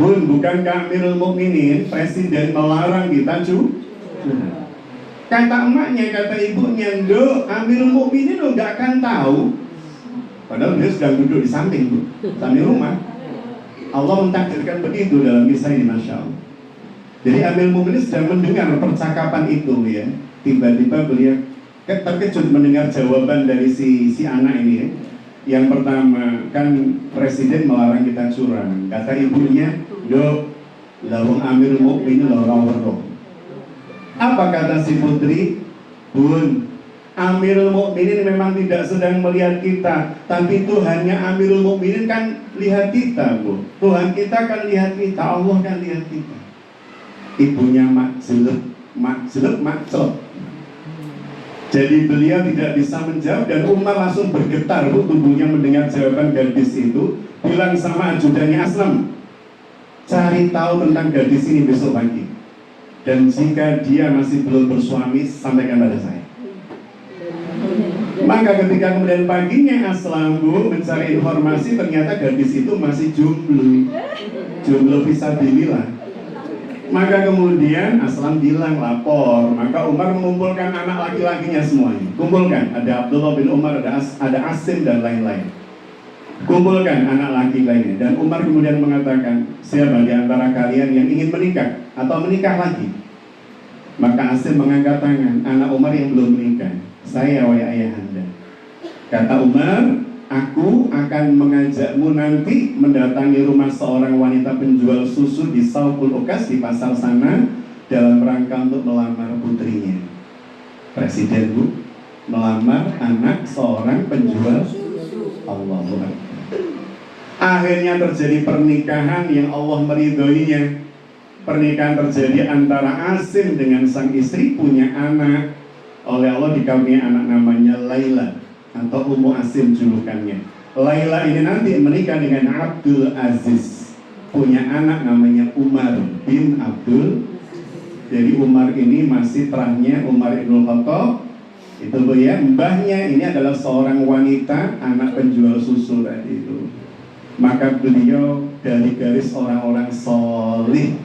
Bun, bukankah Amirul Mukminin presiden melarang kita curang? Kata emaknya, kata ibunya, "Nduk, Amirul Mukminin lo nggak akan tahu." Padahal dia sedang duduk di samping, Bu, samping rumah. Allah mentakdirkan begitu dalam kisah ini, Masya Allah. Jadi Amirul Mukminin sedang mendengar percakapan itu ya. Tiba-tiba beliau terkejut mendengar jawaban dari si anak ini ya. Yang pertama, kan presiden melarang kita curang. Kata ibunya, "Dok, lawang Amirul Mukminin lawang roh." Apa kata si putri? "Bun, Amirul Mukminin memang tidak sedang melihat kita, tapi Tuhannya Amirul Mukminin kan lihat kita, Bu. Tuhan kita kan lihat kita, Allah kan lihat kita." Ibunya makcelep. Jadi beliau tidak bisa menjawab dan Umar langsung bergetar, Bu, tubuhnya mendengar jawaban gadis itu. Bilang sama ajudannya, "Aslam, cari tahu tentang gadis ini besok pagi. Dan jika dia masih belum bersuami, sampaikan pada saya." Maka ketika kemudian paginya Aslam, Bu, mencari informasi, ternyata gadis itu masih jomblo fisabilillah. Maka kemudian Aslam bilang lapor. Maka Umar mengumpulkan anak laki-lakinya semuanya. Kumpulkan, ada Abdullah bin Umar, ada Asim dan lain-lain. Kumpulkan anak laki lainnya. Dan Umar kemudian mengatakan, "Siapa di antara kalian yang ingin menikah atau menikah lagi?" Maka Asim mengangkat tangan. Anak Umar yang belum menikah. "Saya, wahai ayahanda." Kata Umar, "Aku akan mengajakmu nanti mendatangi rumah seorang wanita penjual susu di Saukul Ukas di pasar sana dalam rangka untuk melamar putrinya." Presiden, Bu, melamar anak seorang penjual susu. Allahu Akbar. Akhirnya terjadi pernikahan yang Allah meridhoinya. Pernikahan terjadi antara Asim dengan sang istri, punya anak. Oleh Allah dikaruniai anak namanya Laila atau Ummu Asim julukannya. Laila ini nanti menikah dengan Abdul Aziz, punya anak namanya Umar bin Abdul. Jadi Umar ini masih terahnya Umar ibn Khattab. Itu, Bu, ya. Mbahnya ini adalah seorang wanita, anak penjual susu tadi itu. Maka beliau dari garis orang-orang solih,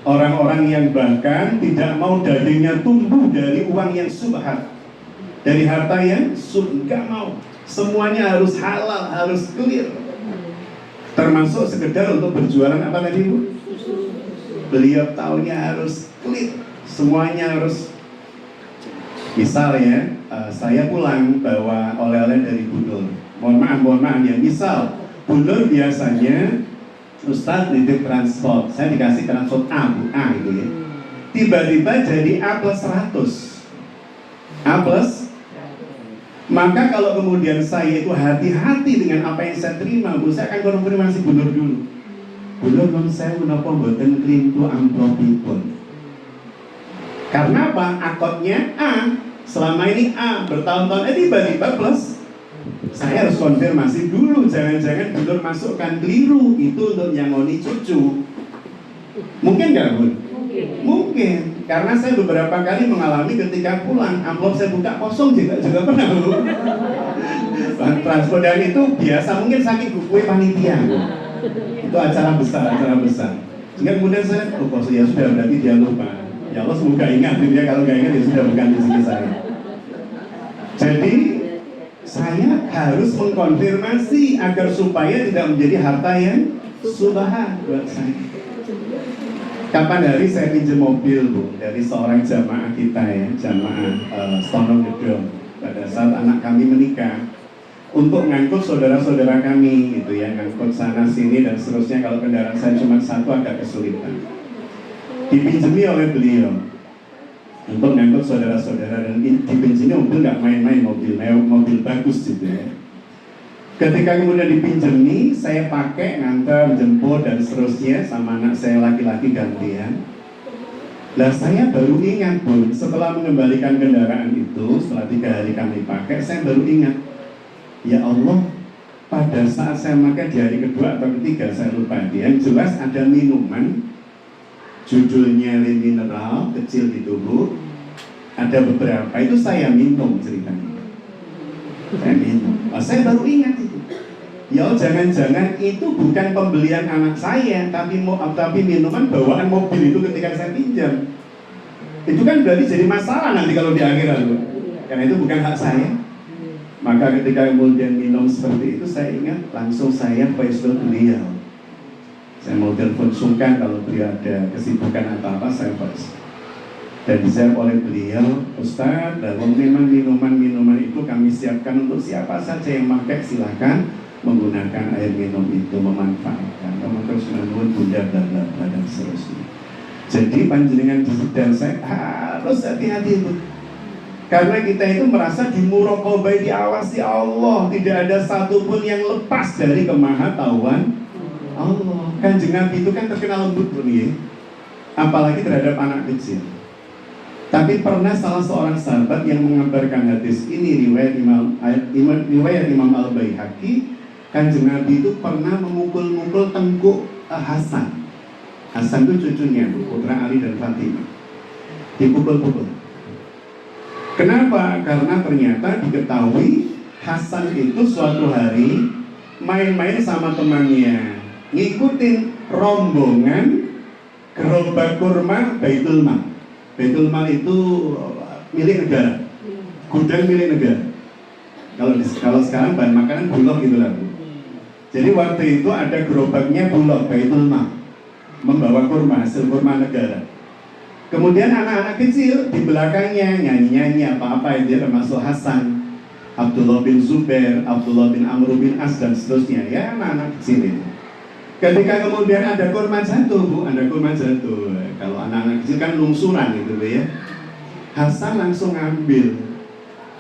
orang-orang yang bahkan tidak mau dagingnya tumbuh dari uang yang subhat, dari harta yang nggak mau. Semuanya harus halal, harus clear. Termasuk sekedar untuk berjualan apa tadi, Bu? Beliau tahunya harus clear. Semuanya harus Misal ya, saya pulang bawa oleh-oleh dari Bu Nur. Mohon maaf ya. Misal Bu Nur biasanya Ustadz nitip transport, saya dikasih transport A, Bu, A gitu ya. Tiba-tiba jadi A plus 100. A plus. Maka kalau kemudian saya itu hati-hati dengan apa yang saya terima, Bu, saya akan konfirmasi Bu Nur dulu. Bu Nur, saya menapa mboten klintu amplopipun. Karena apa? Akotnya A. Selama ini A, bertahun-tahun tiba-tiba plus. Saya harus konfirmasi dulu, jangan-jangan betul masukkan keliru. Itu untuk nyangoni cucu. Mungkin nggak, Bun? Mungkin. Karena saya beberapa kali mengalami ketika pulang, amplop saya buka kosong juga pernah, Bu. Transport dan itu biasa, mungkin saking buku panitia, Bu. Itu acara besar. Sehingga kemudian saya, oh kok ya sudah, berarti dia lupa. Ya Allah semoga ingat, ya kalau nggak ingat ya sudah bukan rezeki saya. Jadi saya harus mengkonfirmasi agar supaya tidak menjadi harta yang subahan buat saya. Kapan hari saya pinjam mobil, Bu, dari seorang jamaah kita ya, jamaah Stono Gedong, pada saat anak kami menikah, untuk ngangkut saudara-saudara kami gitu ya, ngangkut sana sini dan seterusnya. Kalau kendaraan saya cuma satu agak kesulitan. Dipinjami oleh beliau untuk ngangkut saudara-saudara, dan dipinjami mobil nggak main-main, mobil bagus gitu ya. Ketika kemudian dipinjami, saya pakai ngantar, jemput dan seterusnya sama anak saya laki-laki gantian. Nah saya baru ingat, Bu, setelah mengembalikan kendaraan itu, setelah 3 hari kami pakai, saya baru ingat, ya Allah, pada saat saya pakai di hari kedua atau ketiga, saya lupa, yang jelas ada minuman judulnya mineral kecil di tubuh, ada beberapa itu saya minum ceritanya. Saya minum. Saya baru ingat itu. Ya jangan-jangan itu bukan pembelian anak saya, tapi minuman bawaan mobil itu ketika saya pinjam. Itu kan berarti jadi masalah nanti kalau di akhirat, Bu. Karena itu bukan hak saya. Maka ketika kemudian minum seperti itu, saya ingat langsung saya voice-note beliau. Saya mau telepon sungkan kalau beliau ada kesibukan atau apa, saya voice. Dan dijawab oleh beliau, Ustadz, dalam memang minuman-minuman itu kami siapkan untuk siapa saja yang pakai, silakan menggunakan air minum itu, memanfaatkan. Kamu terus menurut bunda dan seterusnya. Jadi panjenengan dan saya harus hati-hati, Bu. Karena kita itu merasa dimuraqabai, diawasi Allah, tidak ada satupun yang lepas dari kemahatauan Allah. Kanjeng Nabi itu kan terkenal lembut, Bu, ya. Apalagi terhadap anak kecil. Tapi pernah salah seorang sahabat yang mengabarkan hadis ini, riwayat Imam Al-Baihaqi, Kanjeng Nabi itu pernah memukul-mukul tengkuk Hasan. Hasan itu cucunya, putra Ali dan Fatimah. Dipukul-pukul. Kenapa? Karena ternyata diketahui Hasan itu suatu hari main-main sama temannya, ngikutin rombongan gerobak kurma Baitul Mal. Baitul Mal itu milik negara, gudang milik negara. Kalau sekarang bahan makanan Bulog gitu lah, Bu. Jadi waktu itu ada gerobaknya Bulog Baitul Mal, membawa kurma, hasil kurma negara. Kemudian anak-anak kecil di belakangnya nyanyi-nyanyi apa-apa, itu termasuk Hasan, Abdullah bin Zubair, Abdullah bin Amr bin As dan seterusnya, ya anak-anak kecil itu. Ketika kemudian ada kurma jatuh, Bu, ada kurma jatuh. Kalau anak-anak kecil kan lungsuran gitu, Bu, ya. Hasan langsung ngambil,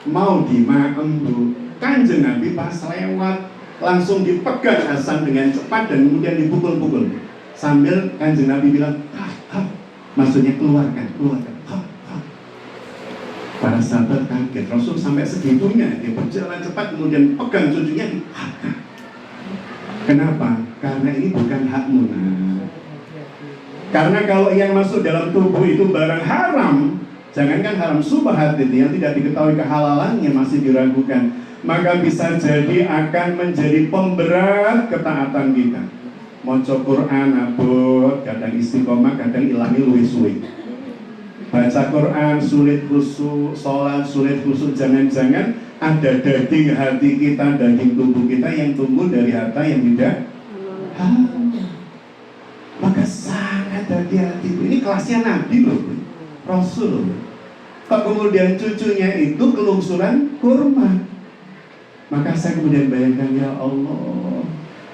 mau dimakan, Bu. Kanjeng Nabi pas lewat langsung dipegang Hasan dengan cepat dan kemudian dipukul-pukul. Sambil Kanjeng Nabi bilang, maksudnya keluarkan. Para sahabat kaget, Rasul sampai segitunya, dia berjalan cepat kemudian pegang cucunya. Kenapa? Karena ini bukan hakmu, nah. Karena kalau yang masuk dalam tubuh itu barang haram, jangankan haram subhat itu yang tidak diketahui kehalalannya masih diragukan, maka bisa jadi akan menjadi pemberat ketaatan kita. Maca Quran abot, kadang istiqomah, kadang ilangi luwih suwi. Baca Quran sulit khusyuk, sholat sulit khusyuk, jangan-jangan ada daging hati kita, daging tubuh kita yang tumbuh dari harta yang tidak halal. Maka sangat hati-hati. Ini kelasnya Nabi loh, Rasul. Kok kemudian cucunya itu kelungsuran kurma? Maka saya kemudian bayangkan, ya Allah,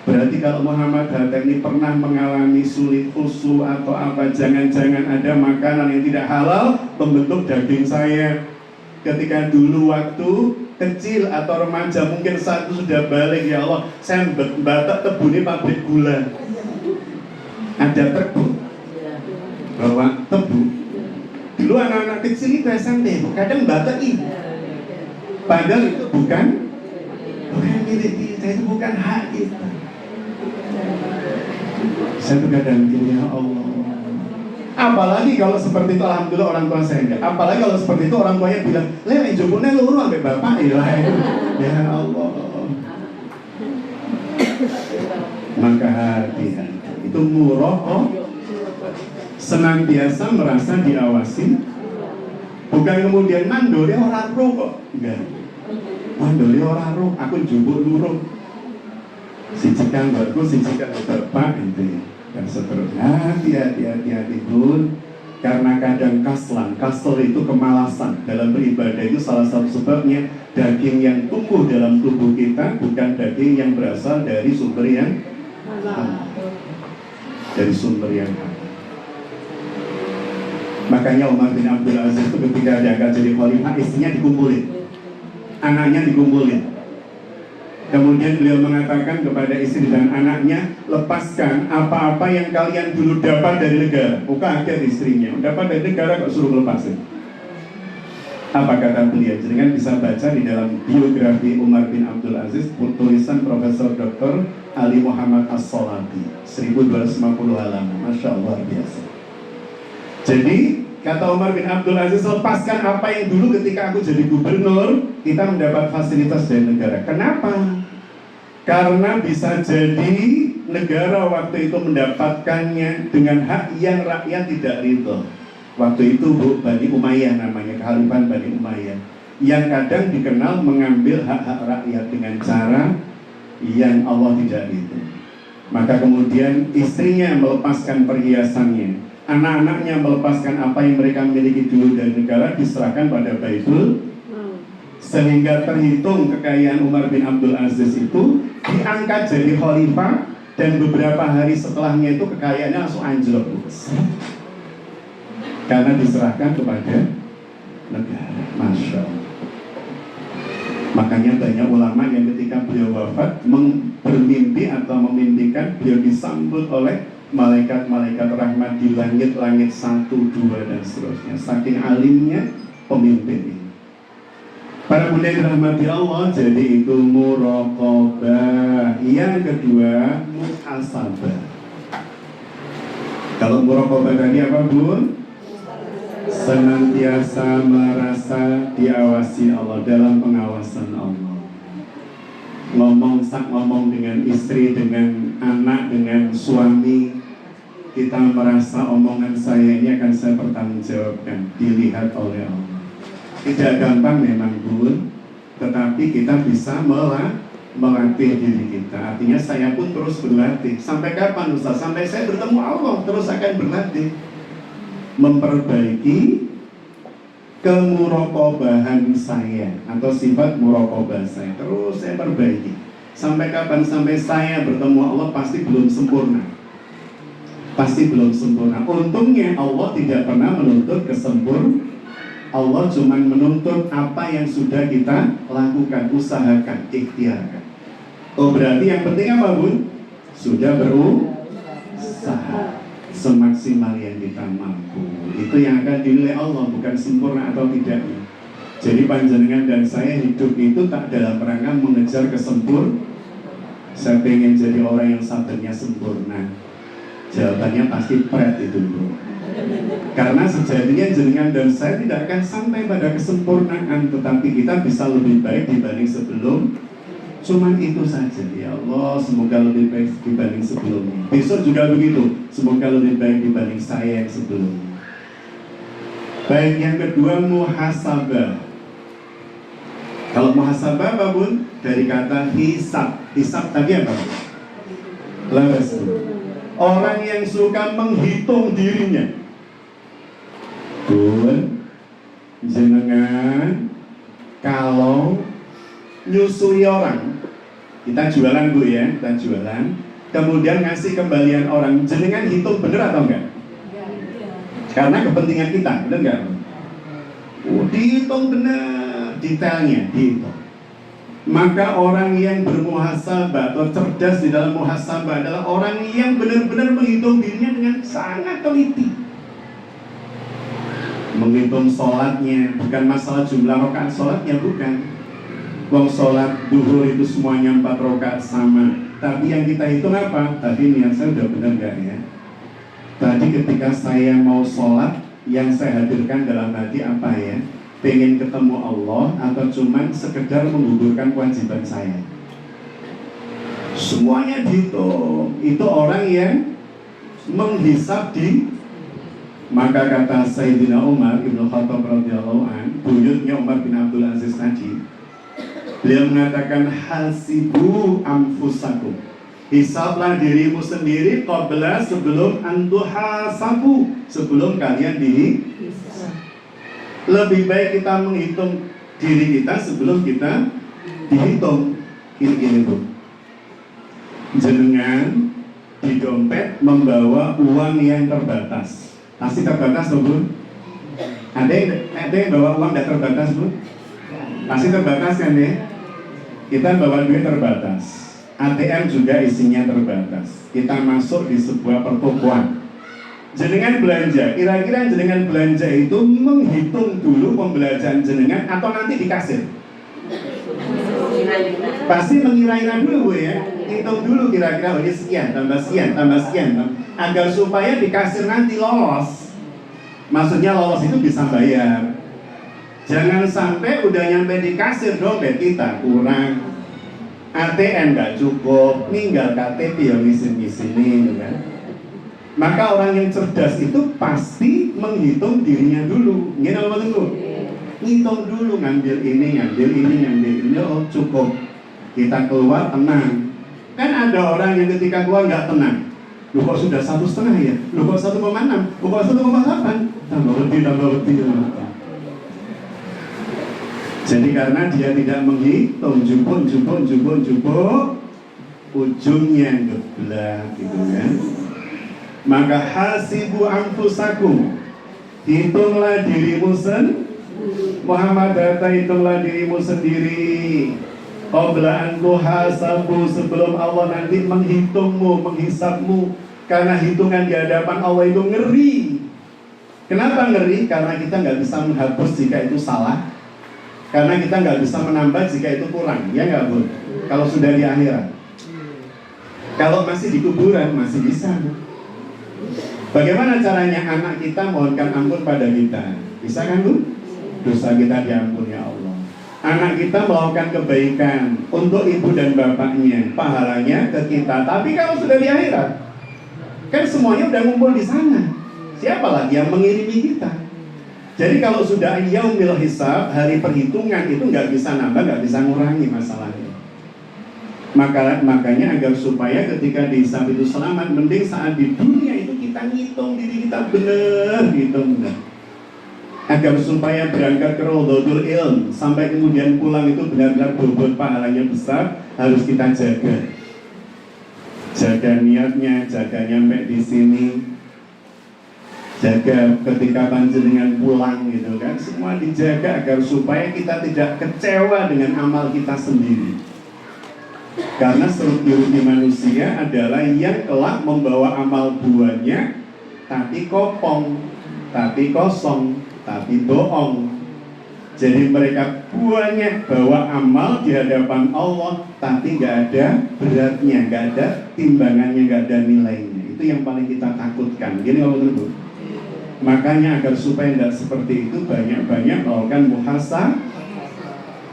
berarti kalau Muhammad Hatta ini pernah mengalami sulit usul atau apa, jangan-jangan ada makanan yang tidak halal membentuk daging saya. Ketika dulu waktu kecil atau remaja, mungkin saat itu sudah balik, ya Allah, saya batak tebuni pabrik gula. Ada tebu, bawa tebu. Dulu anak-anak kecil itu SMP, kadang batak ini. Padahal itu bukan milik kita, itu bukan hak kita. Saya tuh kadang mikir, ya Allah. Apalagi kalau seperti itu, alhamdulillah orang tua saya enggak. Apalagi kalau seperti itu orang tuanya bilang, "Le, jupuknya luru sampai bapak ya." Ya Allah. Maka hati-hati. Itu muraqabah. Senantiasa merasa diawasi. Bukan kemudian mandori orang roh kok. Enggak. Mandori orang roh, aku jupuk luru. Sijikan buatku, sijikan bapak itu. Dan seterusnya, hati-hati pun. Karena kadang kasal itu kemalasan. Dalam beribadah itu salah satu sebabnya daging yang tumbuh dalam tubuh kita bukan daging yang berasal dari sumber yang halal. Dari sumber yang halal. Makanya Umar bin Abdul Aziz itu ketika diangkat jadi khalifah, istrinya dikumpulin, anaknya dikumpulin. Kemudian beliau mengatakan kepada istri dan anaknya, lepaskan apa-apa yang kalian dulu dapat dari negara. Kaget istrinya, dapat dari negara kok suruh lepasin. Apa kata beliau? Jangan bisa baca di dalam biografi Umar bin Abdul Aziz, tulisan Profesor Dr. Ali Muhammad As-Solati, 1250 halaman. Masya Allah, biasa. Jadi kata Umar bin Abdul Aziz, lepaskan apa yang dulu ketika aku jadi gubernur kita mendapat fasilitas dari negara. Kenapa? Karena bisa jadi negara waktu itu mendapatkannya dengan hak yang rakyat tidak ridho. Waktu itu Bani Umayyah namanya, kekhalifahan Bani Umayyah, yang kadang dikenal mengambil hak-hak rakyat dengan cara yang Allah tidak ridho. Maka kemudian istrinya melepaskan perhiasannya, anak-anaknya melepaskan apa yang mereka miliki dulu dari negara, diserahkan pada Baitul, sehingga terhitung kekayaan Umar bin Abdul Aziz itu diangkat jadi khalifah, dan beberapa hari setelahnya itu kekayaannya langsung anjlok karena diserahkan kepada negara. Masya Allah. Makanya banyak ulama yang ketika beliau wafat bermimpi atau memimpikan beliau disambut oleh malaikat-malaikat rahmat di langit-langit 1, 2 dan seterusnya. Saking alimnya pemimpin ini. Para bunda yang dirahmati Allah, jadi itu muraqabah. Yang kedua, muhasabah. Kalau muraqabah tadi apa, Bun? Senantiasa merasa diawasi Allah, dalam pengawasan Allah. Ngomong dengan istri, dengan anak, dengan suami, kita merasa omongan saya ini akan saya pertanggungjawabkan, dilihat oleh Allah. Tidak gampang memang, Bun, tetapi kita bisa melatih diri kita. Artinya saya pun terus berlatih. Sampai kapan, Ustaz? Sampai saya bertemu Allah, terus akan berlatih. Memperbaiki kemuraqabahan saya atau sifat muraqabah saya. Terus saya perbaiki. Sampai kapan? Sampai saya bertemu Allah pasti belum sempurna. Pasti belum sempurna. Untungnya Allah tidak pernah menuntut kesempurnaan. Allah cuma menuntut apa yang sudah kita lakukan, usahakan, ikhtiarkan. Oh, berarti yang penting apa, Bun? Sudah berusaha semaksimal yang kita mampu. Itu yang akan dinilai Allah, bukan sempurna atau tidaknya. Jadi panjenengan dan saya hidup itu tak dalam rangka mengejar kesempurnaan. Saya pengen jadi orang yang sabarnya sempurna. Jawabannya pasti pret itu, Bro. Karena sejatinya jenengan dan saya tidak akan sampai pada kesempurnaan, tetapi kita bisa lebih baik dibanding sebelum. Cuman itu saja. Ya Allah, semoga lebih baik dibanding sebelumnya. Besok juga begitu, semoga lebih baik dibanding saya yang sebelumnya. Baik, yang kedua, muhasabah. Kalau muhasabah apa, Bun? Dari kata hisab. Hisab tadi apa? Laras. Orang yang suka menghitung dirinya. Bun, jenengan kalau nyusui orang, kita jualan Bu ya, kita jualan, kemudian ngasih kembalian orang, jenengan hitung bener atau enggak? Karena kepentingan kita, bener enggak? Dihitung benar, detailnya dihitung. Maka orang yang bermuhasabah atau cerdas di dalam muhasabah adalah orang yang benar-benar menghitung dirinya dengan sangat teliti. Menghitung sholatnya, bukan masalah jumlah rakaat sholatnya, bukan. Wong sholat duhur itu semuanya 4 rakaat sama. Tapi yang kita hitung apa? Tadi niat saya udah benar gak ya? Tadi ketika saya mau sholat, yang saya hadirkan dalam hati apa ya? Pengen ketemu Allah atau cuman sekedar menggugurkan kewajiban saya? Semuanya dihitung. Itu orang yang menghisab di. Maka kata Sayyidina Umar Ibn Khattab radhiyallahu an, buyutnya Umar bin Abdul Aziz tadi, beliau mengatakan hasibu anfusakum, hisablah dirimu sendiri qabla sebelum antuhasabu, sebelum kalian dihisab. Lebih baik kita menghitung diri kita sebelum kita dihitung. Gini Bu, jenengan di dompet membawa uang yang terbatas. Pasti terbatas Bu? Ada yang bawa uang tidak terbatas Bu? Pasti terbatas kan ya? Kita bawa duit terbatas, ATM juga isinya terbatas. Kita masuk di sebuah pertokoan, jenengan belanja, kira-kira jenengan belanja itu menghitung dulu pembelanjaan jenengan atau nanti di kasir? Pasti mengira-ira dulu Bu ya. Hitung dulu kira-kira ini sekian, tambah sekian, tambah sekian, agar supaya di kasir nanti lolos. Maksudnya lolos itu bisa bayar. Jangan sampai udah nyampe di kasir dompet kita kurang, ATM nggak cukup, ninggal KTP yang ngisi-ngisini kan. Maka orang yang cerdas itu pasti menghitung dirinya dulu. Gini apa tunggu? Ngitung dulu, ngambil ini, ngambil ini, ngambil ini. Oh cukup, kita keluar tenang. Kan ada orang yang ketika keluar nggak tenang. Lu kok sudah 1,5 ya? Lu kok 1,6? Lu kok 1,8? Tambah lebih. Jadi karena dia tidak menghitung, jupuk, ujungnya geblak gitu kan. Maka hasibu anfusakum, hitunglah dirimu sendiri. Muhammad data, hitunglah dirimu sendiri. Qabla an tuhasabu, sebelum Allah nanti menghitungmu, menghisabmu. Karena hitungan di hadapan Allah itu ngeri. Kenapa ngeri? Karena kita nggak bisa menghapus jika itu salah. Karena kita nggak bisa menambah jika itu kurang. Ya nggak Bu? Kalau sudah di akhirat. Kalau masih di kuburan masih bisa. Bagaimana caranya anak kita mohonkan ampun pada kita? Bisa kan Bu? Dosa kita diampuni ya Allah. Anak kita melakukan kebaikan untuk ibu dan bapaknya, pahalanya ke kita. Tapi kalau sudah di akhirat, kan semuanya udah ngumpul di sana. Siapa lagi yang mengirimi kita? Jadi kalau sudah yaumil hisab, hari perhitungan itu nggak bisa nambah, nggak bisa ngurangi masalahnya. Makanya agar supaya ketika dihisab itu selamat, mending saat di dunia itu kita ngitung diri kita benar, benar. Agar supaya berangkat ke Raudhatul Ilm sampai kemudian pulang itu benar-benar bobot pahalanya besar, harus kita jaga. Jaga niatnya, jaga nyampe di sini. Jaga ketika panjenengan pulang gitu kan, semua dijaga agar supaya kita tidak kecewa dengan amal kita sendiri. Karena seluruh manusia adalah yang kelak membawa amal buahnya, tapi kopong, tapi kosong, tapi bohong. Jadi mereka buahnya bawa amal di hadapan Allah, tapi nggak ada beratnya, nggak ada timbangannya, nggak ada nilainya. Itu yang paling kita takutkan. Gini kalau menurut. Makanya agar supaya tidak seperti itu, banyak-banyak melakukan muhasabah.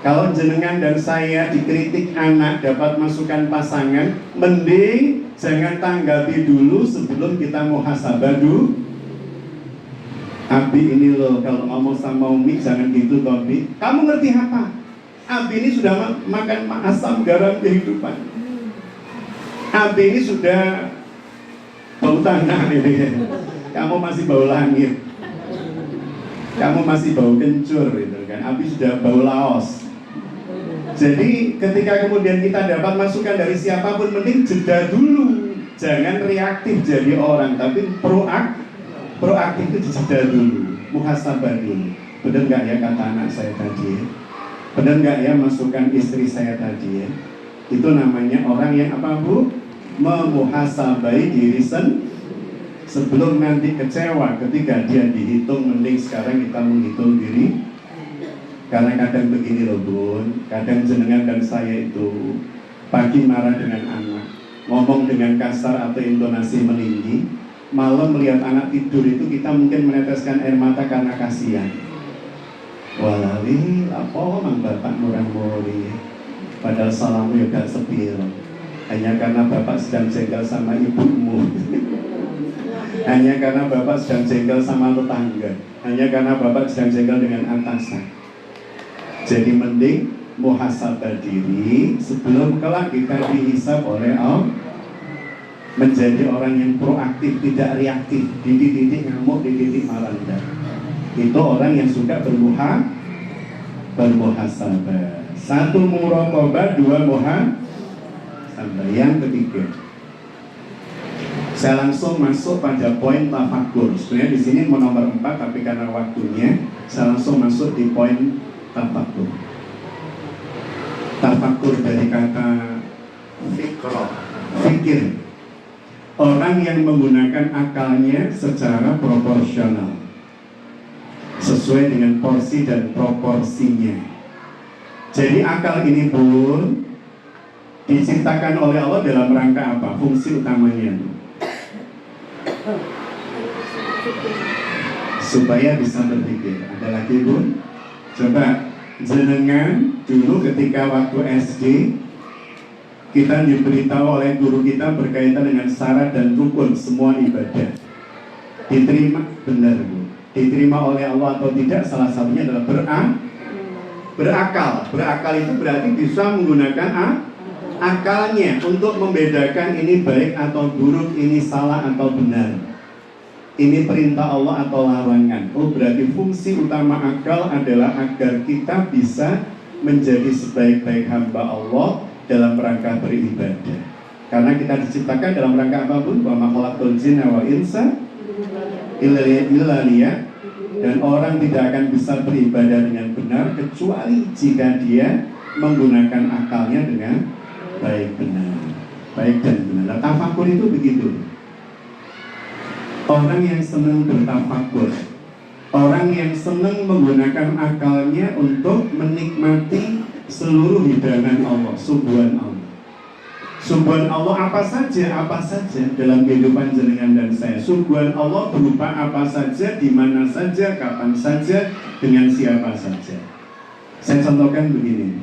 Kalau jenengan dan saya dikritik anak dapat masukan pasangan, mending jangan tanggapi dulu sebelum kita muhasabah dulu. Abi ini loh, kalau ngomong sama Umi jangan gitu Tobi. Kamu ngerti apa? Abi ini sudah makan asam garam kehidupan. Abi ini sudah bau tanah ini. Kamu masih bau langit. Kamu masih bau kencur gitu kan, Abi sudah bau laos. Jadi ketika kemudian kita dapat masukan dari siapapun, mending jeda dulu. Jangan reaktif jadi orang, tapi proaktif itu jeda dulu, muhasabah dulu. Benar nggak ya kata anak saya tadi ya? Benar nggak ya masukan istri saya tadi ya? Itu namanya orang yang apa Bu? Memuhasabai diri sendiri. Sebelum nanti kecewa ketika dia dihitung, mending sekarang kita menghitung diri. Karena kadang begini loh Bun, kadang jenengan dan saya itu pagi marah dengan anak, ngomong dengan kasar atau intonasi meninggi, malam melihat anak tidur itu kita mungkin meneteskan air mata karena kasihan. Walali, apa mang bapak murah mori, padahal salamu ya gak sepiro, hanya karena bapak sedang jengkel sama ibumu. Hanya karena bapak sedang jengkel sama tetangga, hanya karena bapak sedang jengkel dengan atasan. Jadi mending muhasabah diri sebelum kelak kita dihisab oleh Allah. Menjadi orang yang proaktif, tidak reaktif, dididik ngamuk, dididik marah. Itu orang yang suka bermuhasabah. Satu muraqabah, dua muhasabah. Yang ketiga, saya langsung masuk pada poin tafakkur. Sebenarnya di sini nomor 4, tapi karena waktunya, saya langsung masuk di poin tafakkur. Tafakkur dari kata fikir. Orang yang menggunakan akalnya secara proporsional, sesuai dengan porsi dan proporsinya. Jadi akal ini pun diciptakan oleh Allah dalam rangka apa? Fungsi utamanya supaya bisa berpikir. Ada lagi Bun? Coba jenengan dulu ketika waktu SD kita diberitahu oleh guru kita berkaitan dengan syarat dan rukun semua ibadah. Diterima benar Bu. Diterima oleh Allah atau tidak, salah satunya adalah berakal. Berakal itu berarti bisa menggunakan akalnya untuk membedakan ini baik atau buruk, ini salah atau benar, ini perintah Allah atau larangan. Oh, berarti fungsi utama akal adalah agar kita bisa menjadi sebaik-baik hamba Allah dalam rangka beribadah. Karena kita diciptakan dalam rangka apapun, wa ma khalaqtul jinna wal insa illa liya'budun. Dan orang tidak akan bisa beribadah dengan benar kecuali jika dia menggunakan akalnya dengan baik dan benar. Nah, tafakkur itu begitu. Orang yang senang bertafakkur, orang yang senang menggunakan akalnya untuk menikmati seluruh hidangan Allah, subuhan Allah. Subuhan Allah apa saja dalam kehidupan jenengan dan saya. Subuhan Allah berupa apa saja, di mana saja, kapan saja, dengan siapa saja. Saya contohkan begini.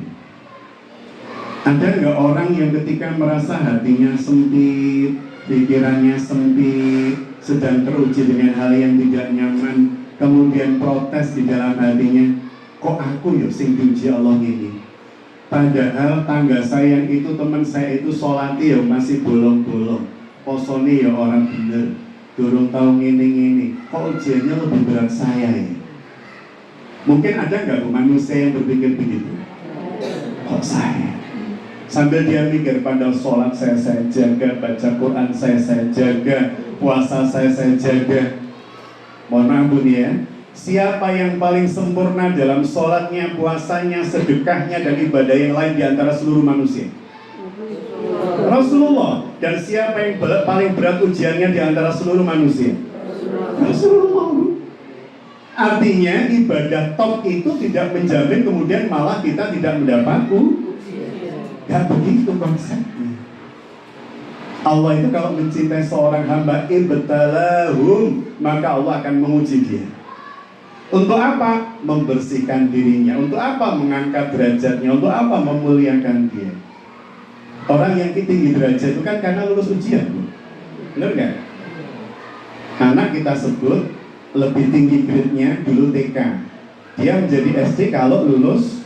Ada nggak orang yang ketika merasa hatinya sempit, pikirannya sempit, sedang teruji dengan hal yang tidak nyaman, kemudian protes di dalam hatinya, kok aku ya sing diuji Allah ini? Padahal tangga saya yang itu, teman saya itu sholati ya masih bolong-bolong, posoni ya orang bener, durung tahu ngini-ngini, kok ujiannya lebih berat saya ya? Mungkin ada nggak manusia yang berpikir begitu? Kok saya? Sambil dia mikir, padahal sholat saya jaga, baca Quran saya jaga, puasa saya jaga. Mohon maaf Bu ya, siapa yang paling sempurna dalam sholatnya, puasanya, sedekahnya, dan ibadah yang lain di antara seluruh manusia? Rasulullah. Dan siapa yang paling berat ujiannya di antara seluruh manusia? Rasulullah. Artinya ibadah top itu tidak menjamin kemudian malah kita tidak mendapat gak begitu konsepnya. Allah itu kalau mencintai seorang hamba, ibtalahum, maka Allah akan menguji dia. Untuk apa? Membersihkan dirinya. Untuk apa? Mengangkat derajatnya. Untuk apa? Memuliakan dia. Orang yang tinggi derajat itu kan karena lulus ujian, benar gak? Anak kita sebut lebih tinggi grade-nya dulu TK. Dia menjadi SD kalau lulus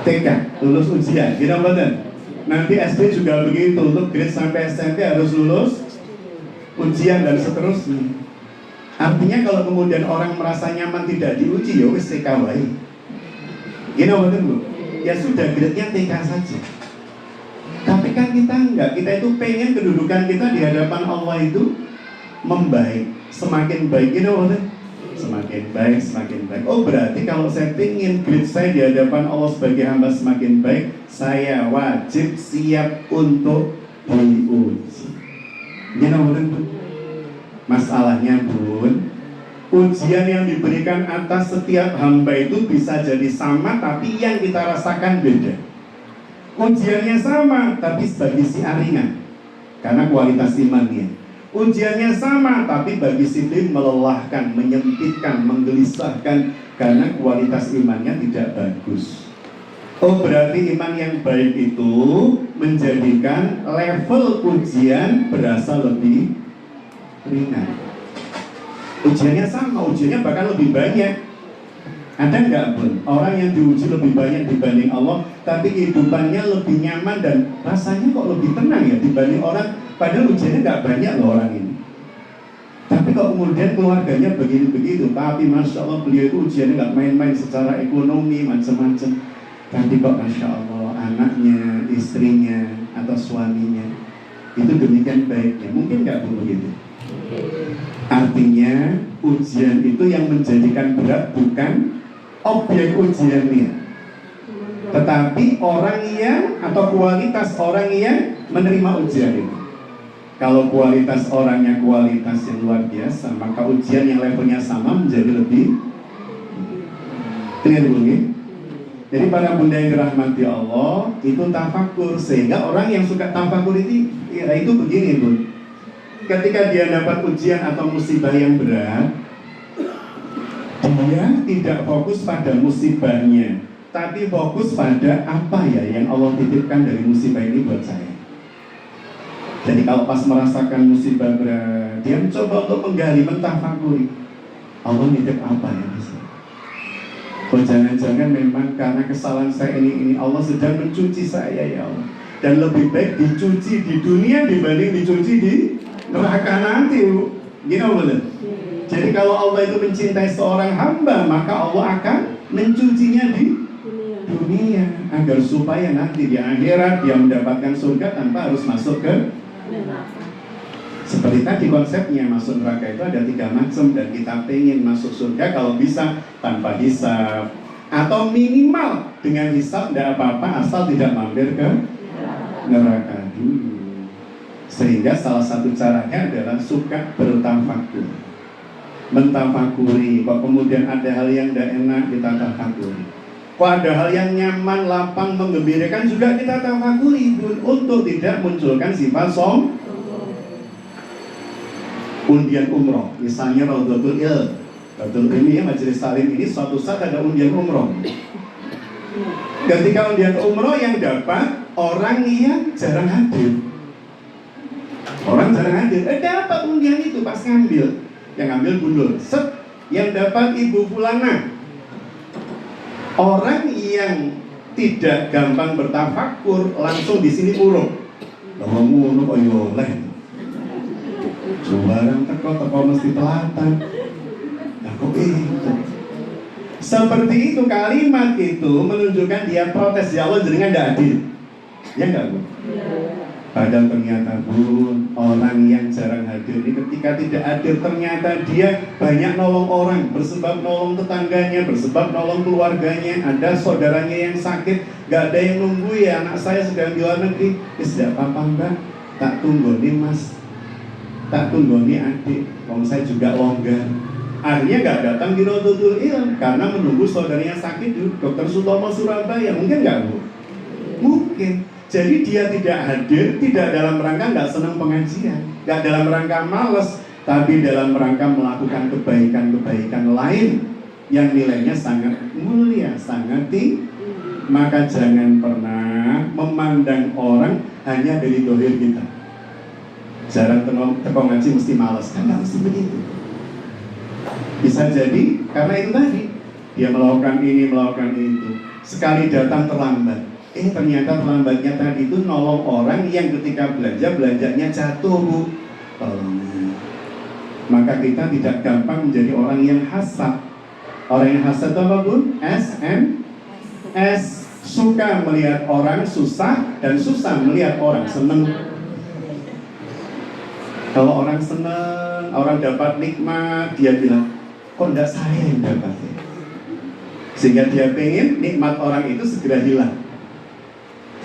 TK, lulus ujian, gitu betul. Nanti SD juga begitu, untuk grade sampai SMP harus lulus ujian dan seterusnya. Artinya kalau kemudian orang merasa nyaman tidak diuji, ya wis TK wae. Gini betul Bu? Ya sudah, grade-nya TK saja. Tapi kan kita enggak, kita itu pengen kedudukan kita di hadapan Allah itu membaik, semakin baik. Gini betul? Semakin baik, semakin baik. Oh berarti kalau saya ingin grade saya di hadapan Allah sebagai hamba semakin baik, saya wajib siap untuk diuji. Gini betul? Masalahnya Bun, ujian yang diberikan atas setiap hamba itu bisa jadi sama, tapi yang kita rasakan beda. Ujiannya sama, tapi bagi si ringan karena kualitas imannya. Ujiannya sama, tapi bagi si B melelahkan, menyempitkan, menggelisahkan karena kualitas imannya tidak bagus. Oh berarti iman yang baik itu menjadikan level ujian berasa lebih ringan. Ujiannya sama, ujiannya bahkan lebih banyak. Ada nggak Bun, orang yang diuji lebih banyak dibanding Allah, tapi kehidupannya lebih nyaman dan rasanya kok lebih tenang ya dibanding orang, padahal ujiannya nggak banyak loh orang ini. Tapi kok kemudian keluarganya begini-begitu, tapi Masya Allah beliau itu ujiannya nggak main-main secara ekonomi, macam-macam. Tapi kok Masya Allah anaknya, istrinya, atau suaminya itu demikian baiknya. Mungkin nggak Bu begitu? Artinya ujian itu yang menjadikan berat bukan objek ujiannya, tetapi orang yang atau kualitas orang yang menerima ujian itu. Kalau kualitas orangnya kualitas yang luar biasa, maka ujian yang levelnya sama menjadi lebih clear. Jadi para bunda yang dirahmati Allah itu tafakur, sehingga orang yang suka tafakur itu ya itu begini Bun. Ketika dia dapat ujian atau musibah yang berat, dia tidak fokus pada musibahnya, tapi fokus pada apa ya yang Allah titipkan dari musibah ini buat saya. Jadi kalau pas merasakan musibah berat, dia mencoba untuk menggali, mentafakuri, Allah nitip apa ya di sini. Oh jangan-jangan memang karena kesalahan saya ini Allah sedang mencuci saya ya Allah. Dan lebih baik dicuci di dunia dibanding dicuci di neraka nanti Bu. Gini betul. Jadi kalau Allah itu mencintai seorang hamba, maka Allah akan mencucinya di dunia agar supaya nanti di akhirat dia mendapatkan surga tanpa harus masuk ke neraka. Seperti tadi konsepnya masuk neraka itu ada 3 macam, dan kita pengen masuk surga kalau bisa tanpa hisab atau minimal dengan hisab tidak apa-apa asal tidak mampir ke neraka dulu. Sehingga salah satu caranya adalah suka bertafakur, mentafakuri. Kok kemudian ada hal yang tidak enak, kita tafakuri. Kok ada hal yang nyaman, lapang, menggembirakan, juga kita tafakuri untuk tidak munculkan sifat sombong. Undian umroh, misalnya Raudhatul Ilm, Raudhatul Ilmi ya, Majelis Salim ini suatu saat ada undian umroh. Ketika undian umroh yang dapat orang yang jarang hadir. Orang jarang hadir, dapat undian itu pas ngambil. Yang ngambil gundul, set, yang dapat Ibu Fulana. Orang yang tidak gampang bertafakur langsung di sini urung. Kalau ngono kok yo oleh. Sembarang teko mesti telatan. Nah kok itu? Seperti itu kalimat itu menunjukkan dia protes, ya Allah jenengan tidak adil. Ya enggak Bu? Padahal ternyata Bun, orang yang jarang hadir ini ketika tidak hadir ternyata dia banyak nolong orang, bersebab nolong tetangganya, bersebab nolong keluarganya. Ada saudaranya yang sakit, gak ada yang nunggu ya, anak saya sedang di luar negeri. Tidak apa-apa Mbak, tak tunggu nih Mas, tak tunggu nih adik, kalau saya juga longgar. Akhirnya gak datang di Raudhatul Ilm karena menunggu saudaranya sakit di Dr. Sutomo Surabaya. Mungkin gak Bu? Mungkin. Jadi dia tidak hadir, tidak dalam rangka nggak senang pengajian, nggak dalam rangka malas, tapi dalam rangka melakukan kebaikan-kebaikan lain yang nilainya sangat mulia, sangat tinggi. Maka jangan pernah memandang orang hanya dari dohir kita. Jarang teko ngaji mesti malas, kan nggak mesti begitu. Bisa jadi karena itu tadi dia melakukan ini, melakukan itu. Sekali datang terlambat. Ternyata terlambatnya tadi itu nolong orang yang ketika belanja, belanjanya jatuh Bu. Tolong. maka kita tidak gampang menjadi orang yang hasad. Orang yang hasad itu apa Bun? S, suka melihat orang susah dan susah melihat orang seneng. Kalau orang seneng, orang dapat nikmat, dia bilang, kok enggak saya yang dapat ya? Sehingga dia pengen nikmat orang itu segera hilang.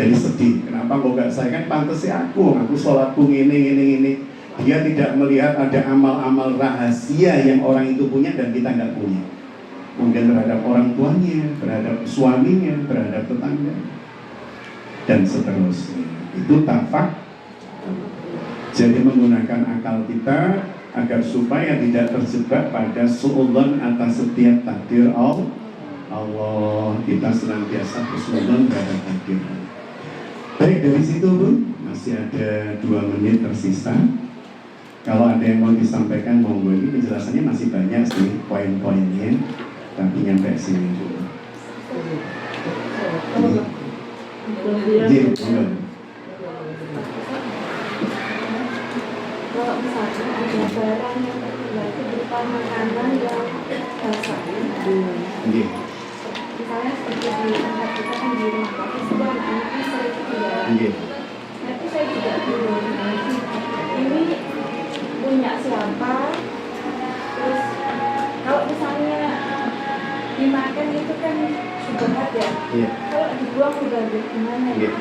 Jadi sedih, kenapa kok enggak saya? Kan pantasnya aku sholatku ini. Dia tidak melihat ada amal-amal rahasia yang orang itu punya dan kita enggak punya. Mungkin terhadap orang tuanya, terhadap suaminya, terhadap tetangga, dan seterusnya. Itu tafak. Jadi menggunakan akal kita agar supaya tidak terjebak pada suudzon atas setiap takdir Allah. Kita senantiasa bersuudzon terhadap takdir. Baik, dari situ Bu, masih ada 2 menit tersisa. Kalau ada yang mau disampaikan, monggo. Ini penjelasannya masih banyak sih poin-poinnya, tapi nyampe sini dulu. Kalau misalnya ada barang yang terkendali berupa makanan yang basah, misalnya seperti di tempat kita kan di rumah kami sudah anak-anaknya sering ketinggalan. Nanti saya juga bingung, ini punya siapa? Terus kalau misalnya dimakan itu kan sudah ada. Kalau dibuang udah ada gimana ya?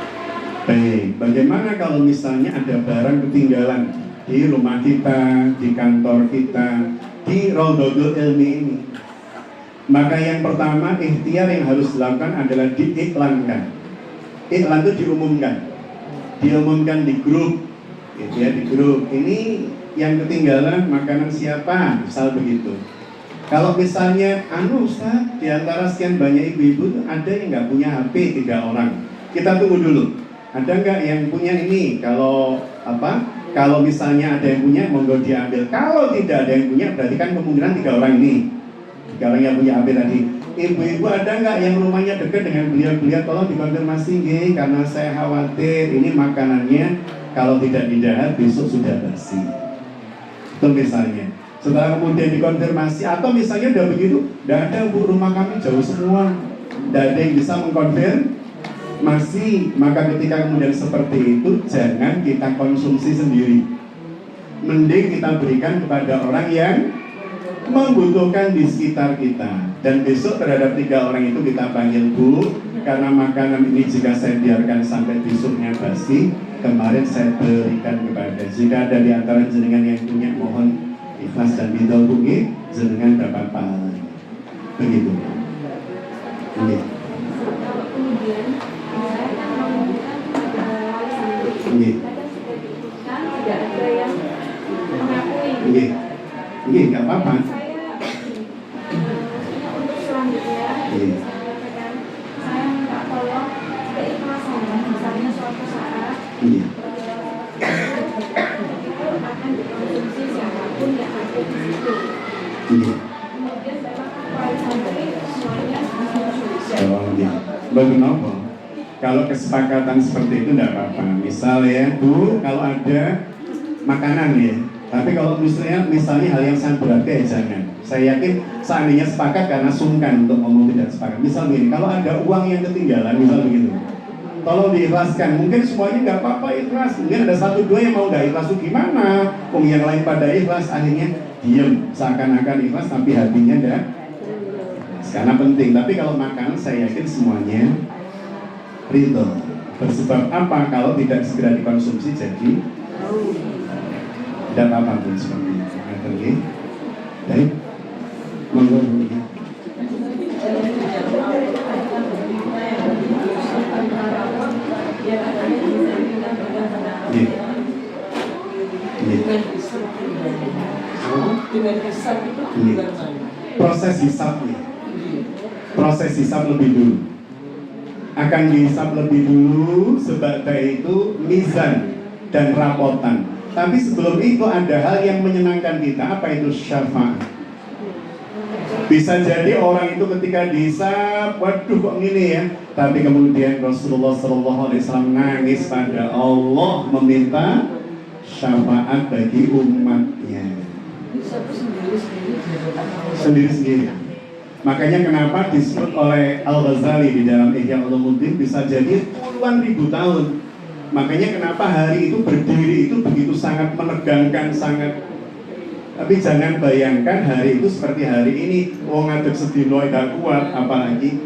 Baik, bagaimana kalau misalnya ada barang ketinggalan di rumah kita, di kantor kita, di Raudhatul Ilmi ini? Maka yang pertama, ikhtiar yang harus dilakukan adalah diiklankan. Iklan itu diumumkan di grup, gitu ya, di grup. Ini yang ketinggalan makanan siapa, misal begitu. Kalau misalnya, Ustaz, di antara sekian banyak ibu-ibu ada yang nggak punya HP 3 orang. Kita tunggu dulu. Ada nggak yang punya ini? Kalau misalnya ada yang punya, monggo diambil. Kalau tidak ada yang punya, berarti kan kemungkinan 3 orang ini. 3 orang yang punya HP tadi. Ibu-ibu ada nggak yang rumahnya dekat dengan beliau-beliau? Tolong dikonfirmasi, karena saya khawatir ini makanannya kalau tidak didahar besok sudah basi. Itu misalnya. Setelah kemudian dikonfirmasi, atau misalnya udah begitu, tidak ada Bu, rumah kami jauh semua, tidak ada yang bisa mengkonfirmasi. Maka ketika kemudian seperti itu, jangan kita konsumsi sendiri. Mending kita berikan kepada orang yang membutuhkan di sekitar kita. Dan besok terhadap 3 orang itu kita panggil, Bu, karena makanan ini jika saya biarkan sampai besoknya basi, kemarin saya berikan kepada, jika ada di antara jenengan yang punya, mohon ikhlas dan didahului, jenengan dapat pahala. Begitu. Ini. Kemudian saya kan mengumumkan ada warisan Ini. kadang sudah diputuskan tidak ada yang mengakui. Ini nggak apa-apa. Saya maksudnya untuk selanjutnya saya katakan, saya minta tolong keikhlasan, misalnya suatu saat itu akan dikonsumsi siapapun yang ada di situ. Kemudian memang warisan ini semuanya Bagaimana? Kalau kesepakatan seperti itu tidak apa-apa. Misal ya, Bu, kalau ada makanan ya, tapi kalau misalnya hal yang sangat berat ya jangan. Saya yakin seandainya sepakat karena sungkan untuk ngomong tidak sepakat. Misal begini, kalau ada uang yang ketinggalan, misal begitu, tolong diikhlaskan. Mungkin semuanya nggak apa-apa ikhlas. Mungkin ada 1-2 yang mau nggak ikhlas, gimana? Yang lain pada ikhlas, akhirnya diem, seakan-akan ikhlas tapi hatinya enggak. Karena penting. Tapi kalau makanan saya yakin semuanya ridho. Bersebab apa? Kalau tidak segera dikonsumsi jadi tidak apa-apa pun seperti itu. Baik, monggo. Proses hisab lebih dulu. Akan dihisab lebih dulu, sebagai itu mizan dan rapotan. Tapi sebelum itu ada hal yang menyenangkan kita. Apa itu syafaat? Bisa jadi orang itu ketika dihisab, waduh kok gini ya. Tapi kemudian Rasulullah SAW nangis pada Allah, meminta syafaat bagi umatnya. Sendiri-sendiri. Makanya kenapa disebut oleh Al-Ghazali di dalam Ihya Ulumuddin bisa jadi puluhan ribu tahun. Makanya kenapa hari itu berdiri itu begitu sangat menegangkan, sangat. Tapi jangan bayangkan hari itu seperti hari ini, wong ngadeg sedino gak kuat, apalagi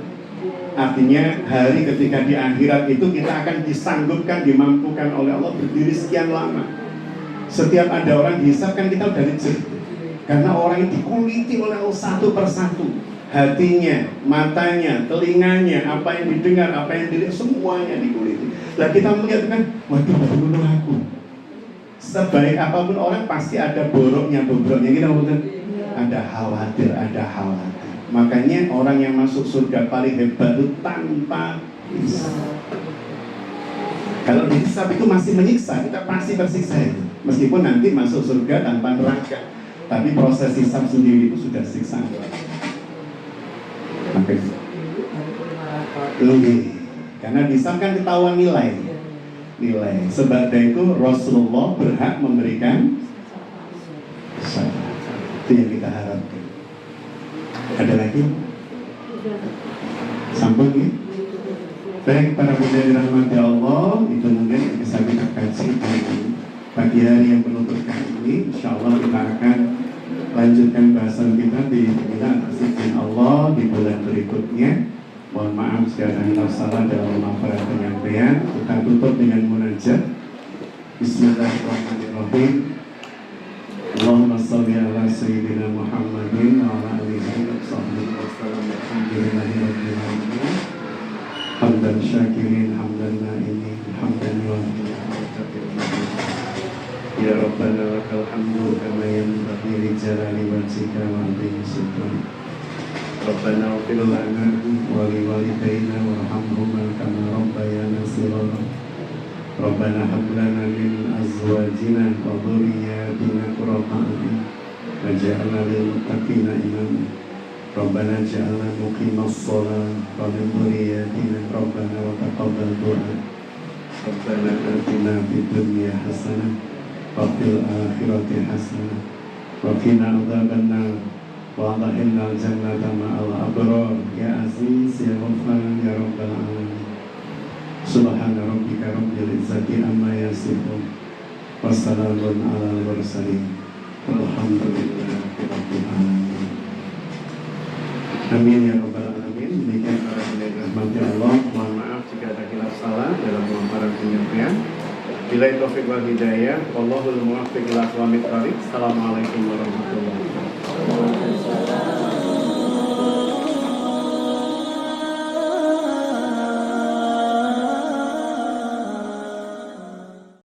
artinya hari ketika di akhirat itu kita akan disanggupkan, dimampukan oleh Allah berdiri sekian lama. Setiap ada orang dihisab kan kita udah lecet. Karena orang yang dikuliti oleh Allah satu persatu, hatinya, matanya, telinganya, apa yang didengar, apa yang dilihat, semuanya dikuliti. Lah kita melihat kan, waduh bunuh aku. Sebaik apapun orang pasti ada bobroknya kita mungkin ada khawatir. Makanya orang yang masuk surga paling hebat itu tanpa hisab. Kalau dihisab itu masih menyiksa, kita pasti tersiksa itu. Meskipun nanti masuk surga tanpa neraka, tapi proses hisab sendiri itu sudah siksaan. Makanya karena hisab kan ketahuan nilai. Sebab itu Rasulullah berhak memberikan syafaat. Itu yang kita harapkan. Ada lagi? Sampun ya? Baik para bunda dirahmati Allah, itu mungkin bisa kita kaji pagi hari yang penutup kali ini. InsyaAllah kita akan lanjutkan bahasan kita di bulan izin Allah di bulan berikutnya. Mohon maaf jika ada yang salah dalam melakukan penyampaian. Kita tutup dengan munajat. Bismillahirrahmanirrahim. Allahumma shalli ala sayyidina Muhammadin wa ala alihi wa sahbihi wa sallam. Alhamdulillahirabbil alamin. Hamdan syakirin, hamdan na'imin, hamdan yu'affi'u. Ya Rabbana lakal hamdu kama yanbaghi li jalali wajhika wa 'azimi sultanik. Rabbana ighfir lana wa li walidayna warhamhuma kama rabbayana shighara. Rabbana hab lana min azwajina wa dhurriyyatina qurrata a'yun waj'alna lil muttaqina imama. Rabbana ij'alna muqimas shalah wa min dhurriyyatina Rabbana wa taqabbal du'a. Rabbana atina fid dunya hasanah wa fil akhirati hasanah wa qina adzabannar. Wa adkhilna al-jannata ma'al abrar ya aziz ya ghaffar ya rabbal alamin. Subhana rabbika rabbil izzati amma yasifun wa salamun 'alal mursalin walhamdulillahi rabbil alamin. Amin ya rabbal alamin. Demikian para pendengar rahmati Allah. Mohon maaf jika ada khilaf salah dalam pemaparan penyampaian. Billahi taufiq wal hidayah. Wallahul muwaffiq ila aqwamit thoriq. Assalamualaikum warahmatullahi wabarakatuh.